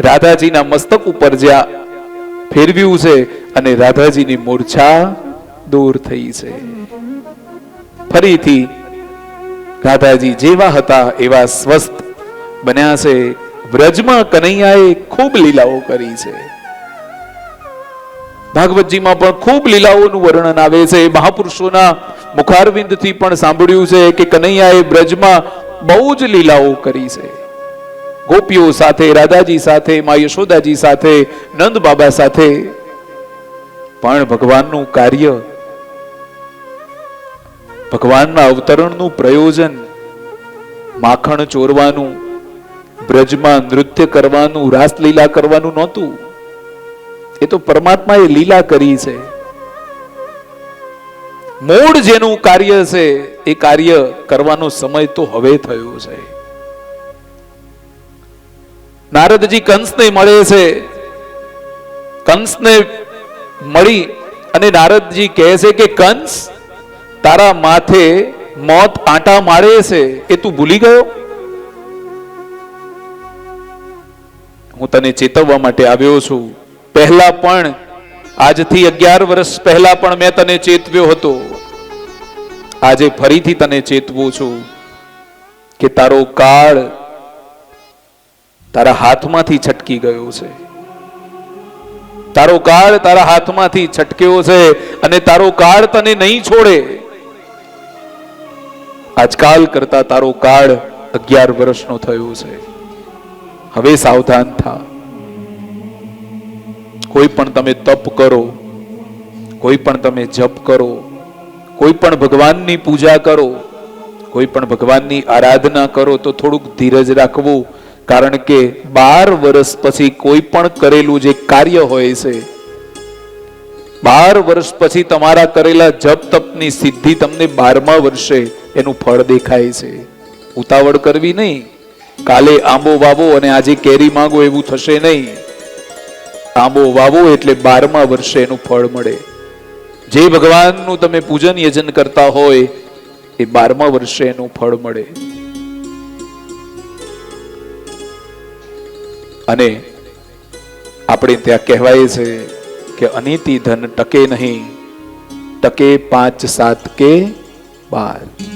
રાધાજીના મસ્તક ઉપર જ્યાં ફેરવ્યું છે અને રાધાજીની મૂર્છા દૂર થઈ છે. ફરીથી રાધાજી જેવા હતા એવા સ્વસ્થ બન્યા છે. વ્રજમાં કનૈયાએ ખૂબ લીલાઓ કરી છે. ભાગવતજીમાં પણ ખૂબ લીલાઓનું વર્ણન આવે છે. મહાપુરુષોના મુખારવિંદથી પણ સાંભળ્યું છે કે કનૈયાએ બ્રજમાં બહુ જ લીલાઓ કરી છે. ગોપીઓ સાથે, રાધાજી સાથે, માં યશોદાજી સાથે, નંદ બાબા સાથે. પણ ભગવાનનું કાર્ય, ભગવાનના અવતરણનું પ્રયોજન માખણ ચોરવાનું, બ્રજમાં નૃત્ય કરવાનું, રાસલીલા કરવાનું નહોતું. એ તો પરમાત્માએ લીલા કરી છે. મૂળ જેનું કાર્ય છે એ કાર્ય કરવાનો સમય તો હવે થયો છે. નારદજી કંસને મળે છે. કંસને મળી અને નારદજી કહે છે કે કંસ, તારા માથે મોત આંટા મારે છે એ તું ભૂલી ગયો? હું તને ચેતવવા માટે આવ્યો છું. પહેલા પણ, આજથી 11 વર્ષ પહેલા પણ મેં તને ચેતવ્યો હતો. આજે ફરીથી તને ચેતવું છું કે તારો કાળ તારા હાથમાંથી છટકી ગયો છે. તારો કાળ તારા હાથમાંથી છટક્યો છે અને તારો કાળ તને નહીં છોડે. આજકાલ કરતા તારો કાળ 11 વર્ષનો થયો છે. હવે સાવધાન થા. કોઈ પણ તમે તપ કરો, કોઈ પણ તમે જપ કરો, કોઈ પણ ભગવાનની પૂજા કરો, કોઈ પણ ભગવાનની આરાધના કરો તો થોડુંક ધીરજ રાખવું. કારણ કે 12 વર્ષ પછી કોઈ પણ કરેલું જે કાર્ય હોય છે, 12 વર્ષ પછી તમારા કરેલા જપ તપની સિદ્ધિ તમને 12મા વર્ષે એનું ફળ દેખાય છે. ઉતાવળ કરવી નહીં. કાલે આંબો વાવો અને આજે કેરી માંગો એવું થશે નહીં. આંબો વાવો એટલે 12મા વર્ષે એનું ફળ મળે. જે ભગવાનનું તમે પૂજન યજન કરતા હોય એ 12મા વર્ષે એનું ફળ મળે. અને આપણે ત્યાં કહેવાય છે કે અનિતિ ધન ટકે નહીં, ટકે 5 7 કે 12.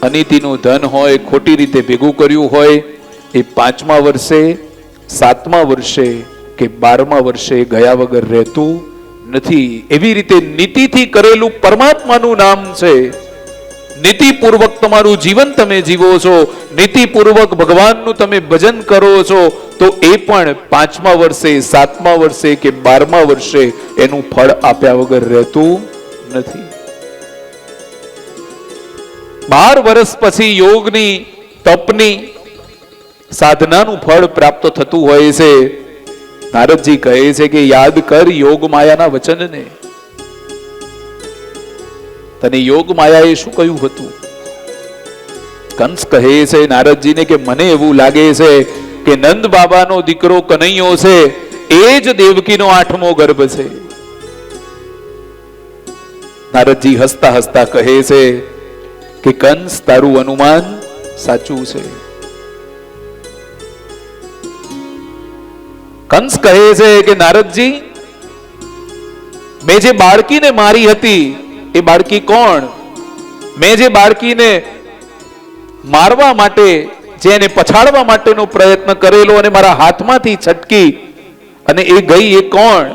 અનિતિનું ધન હોય, ખોટી રીતે ભેગું કર્યું હોય, એ 5મા વર્ષે, 7મા વર્ષે કે 12મા વર્ષે ગયા વગર રહેતું નથી. એવી રીતે નીતિથી કરેલું પરમાત્માનું નામ છે. નીતિપૂર્વક તમારું જીવન તમે જીવો છો, નીતિપૂર્વક ભગવાનનું તમે ભજન કરો છો, તો એ પણ 5મા વર્ષે, 7મા વર્ષે કે 12મા વર્ષે એનું ફળ આપ્યા વગર રહેતું નથી. 12 વર્ષ પછી યોગની, તપની, સાધનાનું ફળ પ્રાપ્ત થતું હોય છે. નારદજી કહે છે કે યાદ કર યોગ માયાના વચનને. તને યોગ માયાએ શું કહ્યું હતું? કંસ કહે છે નારદજીને કે મને એવું લાગે છે કે નંદ બાબાનો દીકરો કનૈયો છે એ જ દેવકીનો 8મો ગર્ભ છે. નારદજી હસતા હસતા કહે છે કે કંસ, તારું અનુમાન સાચું છે. કંસ કહે છે કે નારદજી, મેં જે બાળકીને મારી હતી એ બાળકી કોણ? મેં જે બાળકીને મારવા માટે, જે એને પછાડવા માટેનો પ્રયત્ન કરેલો અને મારા હાથમાંથી છટકી અને એ ગઈ, એ કોણ?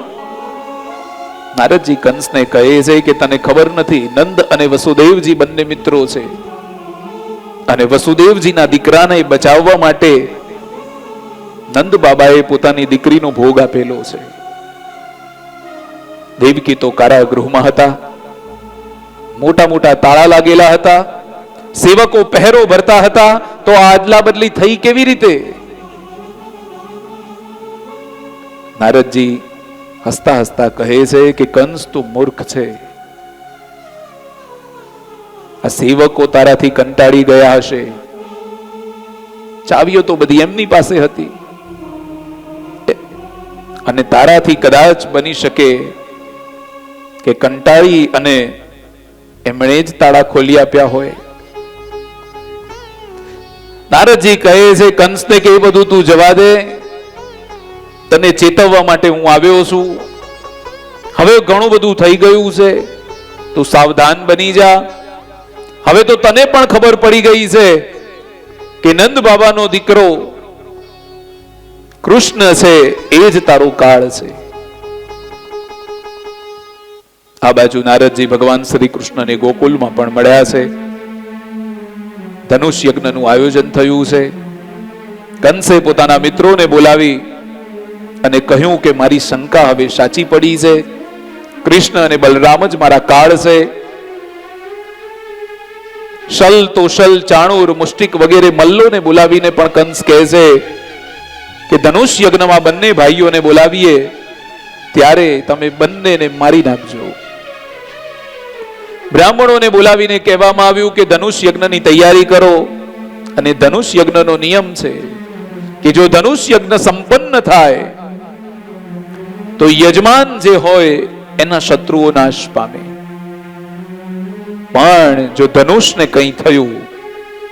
નારદજી કંસને કહે છે કે તને ખબર નથી, નંદ અને વસુદેવજી બંને મિત્રો છે અને વસુદેવજીના દીકરાને બચાવવા માટે નંદ બાબાએ પોતાની દીકરીનો ભોગ આપેલો છે. દેવકી તો કારાગૃહમાં હતા. મોટા મોટા તાળા લાગેલા હતા. સેવકો પહેરો ભરતા હતા. તો આ અદલા બદલી થઈ કેવી રીતે? નારદજી હસતા હસતા કહે છે કે કંસ તો મૂર્ખ છે. આ સેવકો તારાથી કંટાળી ગયા હશે. ચાવીઓ તો બધી એમની પાસે હતી અને તારાથી કદાચ બની શકે કે કંટાળી અને એમણે જ તાળા ખોલી આપ્યા હોય. નારદજી કહે છે કંસને કે એ બધું તું જવા દે. તને ચેતવવા માટે હું આવ્યો છું. હવે ઘણું બધું થઈ ગયું છે, તું સાવધાન બની જા. હવે તો તને પણ ખબર પડી ગઈ છે કે નંદ બાબાનો દીકરો કૃષ્ણ છે એ જ તારો કાળ છે. આ બાજુ નારદજી ભગવાન શ્રી કૃષ્ણને ગોકુલમાં પણ મળ્યા છે. ધનુષ યજ્ઞનું આયોજન થયું છે. કંસે પોતાના મિત્રોને બોલાવી અને કહ્યું કે મારી શંકા હવે સાચી પડી છે. કૃષ્ણ અને બલરામ જ મારા કાળ છે. શલ, તોશલ, ચાણૂર, મુષ્ટિક વગેરે મલ્લોને બોલાવીને પણ કંસ કહે છે કે ધનુષ યજ્ઞમાં બંને ભાઈઓને બોલાવીએ ત્યારે તમે બંનેને મારી નાખજો. બ્રાહ્મણોને બોલાવીને કહેવામાં આવ્યું કે ધનુષ યજ્ઞની તૈયારી કરો. અને ધનુષ યજ્ઞનો નિયમ છે કે જો ધનુષ યજ્ઞ સંપન્ન થાય તો યજમાન જે હોય એના શત્રુઓ નાશ પામે. પણ જો ધનુષને કંઈ થયું,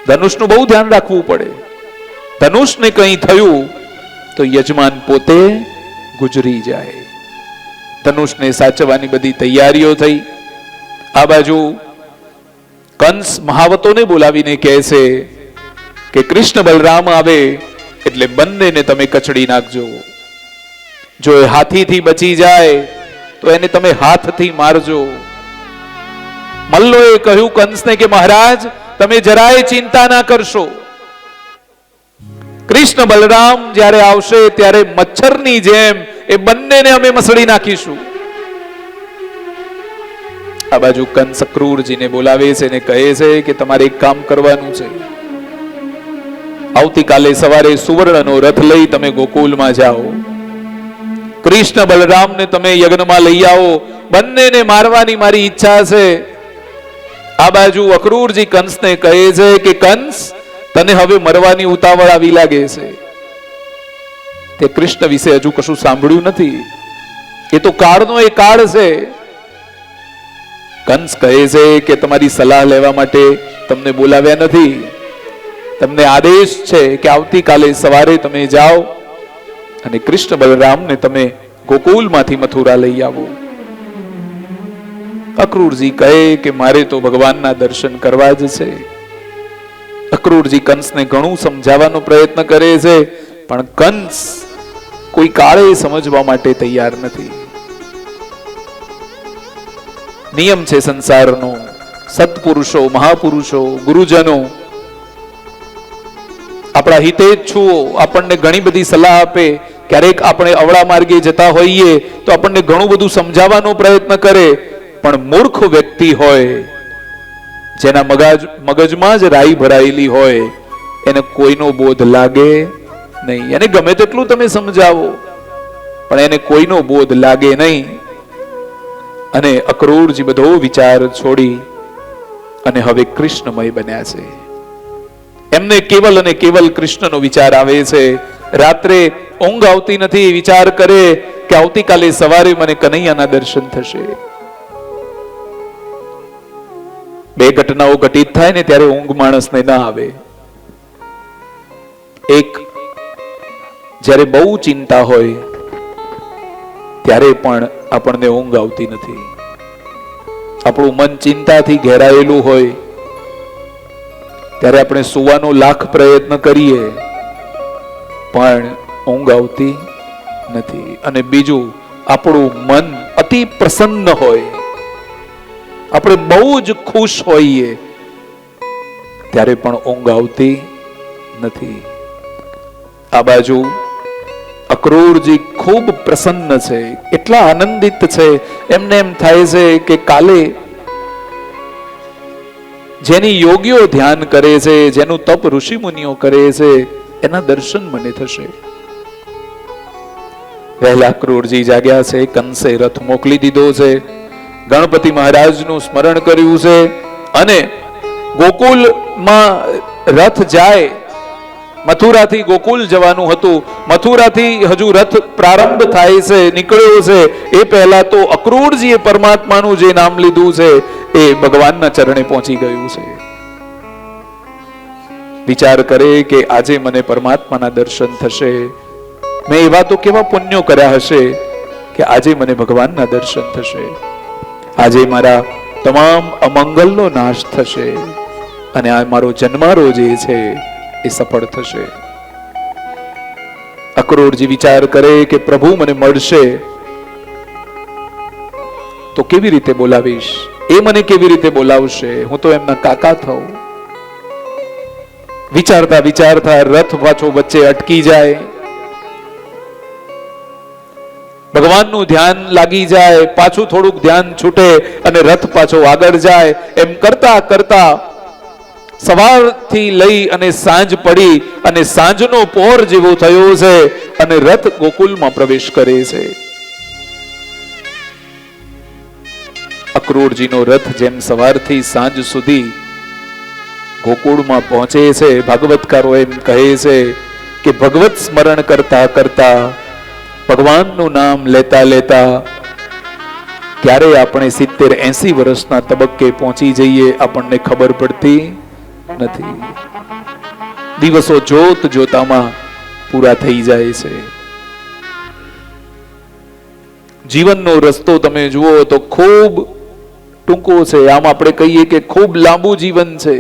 ધનુષનું બહુ ધ્યાન રાખવું પડે. ધનુષને કંઈ થયું તો યજમાન પોતે ગુજરી જાય. ધનુષને સાચવવાની બધી તૈયારીઓ થઈ. આ બાજુ કંસ મહાવતોને બોલાવીને કહે છે કે કૃષ્ણ બલરામ આવે એટલે બંનેને તમે કચડી નાખજો. જો એ હાથીથી બચી જાય તો એને તમે હાથથી મારજો. મલ્લોએ કહ્યું કંસને કે મહારાજ તમે જરાય ચિંતા ના કરશો. કૃષ્ણ બલરામ જ્યારે આવશે ત્યારે મચ્છરની જેમ એ બંનેને અમે મસળી નાખીશું. આ બાજુ કંસ ક્રૂરજીને બોલાવે છે ને કહે છે કે તમારે એક કામ કરવાનું છે. આવતીકાલે સવારે સુવર્ણનો રથ લઈ તમે ગોકુલમાં જાઓ. કૃષ્ણ બલરામને તમે યજ્ઞમાં લઈ આવો. બંનેને મારવાની મારી ઈચ્છા છે. આ બાજુ અક્રૂરજી કંસને કહે છે કે કંસ તને હવે મરવાની ઉતાવળ આવી લાગે છે. તે કૃષ્ણ વિશે હજુ કશું સાંભળ્યું નથી. એ તો કાળનો એ કાળ છે. કંસ કહે છે કે તમારી સલાહ લેવા માટે તમને બોલાવ્યા નથી. તમને આદેશ છે કે આવતીકાલે સવારે તમે જાઓ અને કૃષ્ણ બલરામને તમે ગોકુલમાંથી મથુરા લઈ આવો. અક્રૂરજી કહે કે મારે તો ભગવાનના દર્શન કરવા જ છે. અક્રૂરજી કંસને ઘણું સમજાવવાનો પ્રયત્ન કરે છે પણ કંસ કોઈ કાળે સમજવા માટે તૈયાર નથી. નિયમ છે સંસારનો. સત્પુરુષો, મહાપુરુષો, ગુરુજનો આપણા હિતેચ્છુઓ આપણને ઘણી બધી સલાહ આપે. ક્યારેક આપણે અવળા માર્ગે જતા હોઈએ તો આપણને ઘણું બધું સમજાવવાનો પ્રયત્ન કરે. પણ મૂર્ખ વ્યક્તિ હોય, જેના મગજમાં જ રાઈ ભરાયેલી હોય, એને કોઈનો બોધ લાગે નહીં. એને ગમે તેટલું તમે સમજાવો પણ એને કોઈનો બોધ લાગે નહીં. અને અક્રૂરજી બધો વિચાર છોડી અને હવે કૃષ્ણમય બન્યા છે. એમને કેવલ અને કેવલ કૃષ્ણનો વિચાર આવે છે. રાત્રે ઊંઘ આવતી નથી. વિચાર કરે કે આવતીકાલે સવારે મને કનૈયાના દર્શન થશે. બે ઘટનાઓ ઘટિત થાય ને ત્યારે ઊંઘ માણસને ના આવે. એક, જ્યારે બહુ ચિંતા હોય ત્યારે પણ આપણને ઊંઘ આવતી નથી. આપણું મન ચિંતાથી ઘેરાયેલું હોય ત્યારે આપણે સુવાનો લાખ પ્રયત્ન કરીએ પણ ઊંઘ આવતી નથી. અને બીજું, આપણું મન અતિ પ્રસન્ન હોય, આપણે બહુ જ ખુશ હોઈએ ત્યારે પણ ઊંઘ આવતી નથી. આ બાજુ અક્રૂરજી ખૂબ પ્રસન્ન છે, એટલા આનંદિત છે. એમને એમ થાય છે કે કાલે જેની યોગીઓ ધ્યાન કરે છે, જેનું તપ ઋષિ મુનિઓ કરે છે, એના દર્શન મને થશે. વહેલા ક્રૂરજી જાગ્યા છે. કંસે રથ મોકલી દીધો છે. ગણપતિ મહારાજનું સ્મરણ કર્યું છે અને ગોકુલમાં રથ જાય. મથુરાથી ગોકુલ જવાનું હતું. મથુરાથી હજુ રથ પ્રારંભ થાય છે, નીકળ્યો છે. એ પહેલા તો અક્રૂરજીએ પરમાત્માનું જે નામ લીધું છે એ ભગવાનના ચરણે પહોંચી ગયું છે. વિચાર કરે કે આજે મને પરમાત્માના દર્શન થશે. મેં એવા તો કેવા પુણ્યો કર્યા હશે કે આજે મને ભગવાનના દર્શન થશે. આજે મારા તમામ અમંગલનો નાશ થશે અને આ મારો જન્મારો જે છે એ સફળ થશે. અક્રૂરજી વિચાર કરે કે પ્રભુ મને મળશે તો કેવી રીતે બોલાવીશ? એ મને કેવી રીતે બોલાવશે? હું તો એમના કાકા થઉં. વિચારતા વિચારતા રથ પાછો વચ્ચે અટકી જાય. ભગવાનનું ધ્યાન લાગી જાય. પાછું થોડુંક ધ્યાન છૂટે અને રથ પાછો આગળ જાય. એમ કરતા કરતા સવારથી લઈ અને સાંજ પડી અને સાંજનો પહોર જેવો થયો છે અને રથ ગોકુલમાં પ્રવેશ કરે છે. અક્રૂરજીનો રથ જેમ સવારથી સાંજ સુધી ગોકુળમાં પહોંચે છે, ભાગવતકારો એમ કહે છે કે ભગવત સ્મરણ કરતા કરતા, ભગવાનનું નામ લેતા લેતા ક્યારે આપણે 70-80 વર્ષના તબક્કે પહોંચી જઈએ આપણને ખબર પડતી નથી. દિવસો જોત જોતામાં પૂરા થઈ જાય છે. જીવનનો રસ્તો તમે જુઓ તો ખૂબ ટૂંકો છે. આમ આપણે કહીએ કે ખૂબ લાંબુ જીવન છે,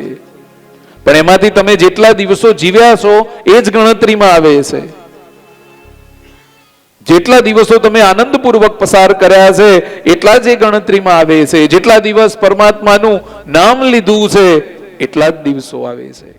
પણ એમાંથી તમે જેટલા દિવસો જીવ્યા છો એ જ ગણતરીમાં આવે છે. જેટલા દિવસો તમે આનંદપૂર્વક પસાર કર્યા છે એટલા જ એ ગણતરીમાં આવે છે. જેટલા દિવસ પરમાત્માનું નામ લીધું છે એટલા જ દિવસો આવે છે.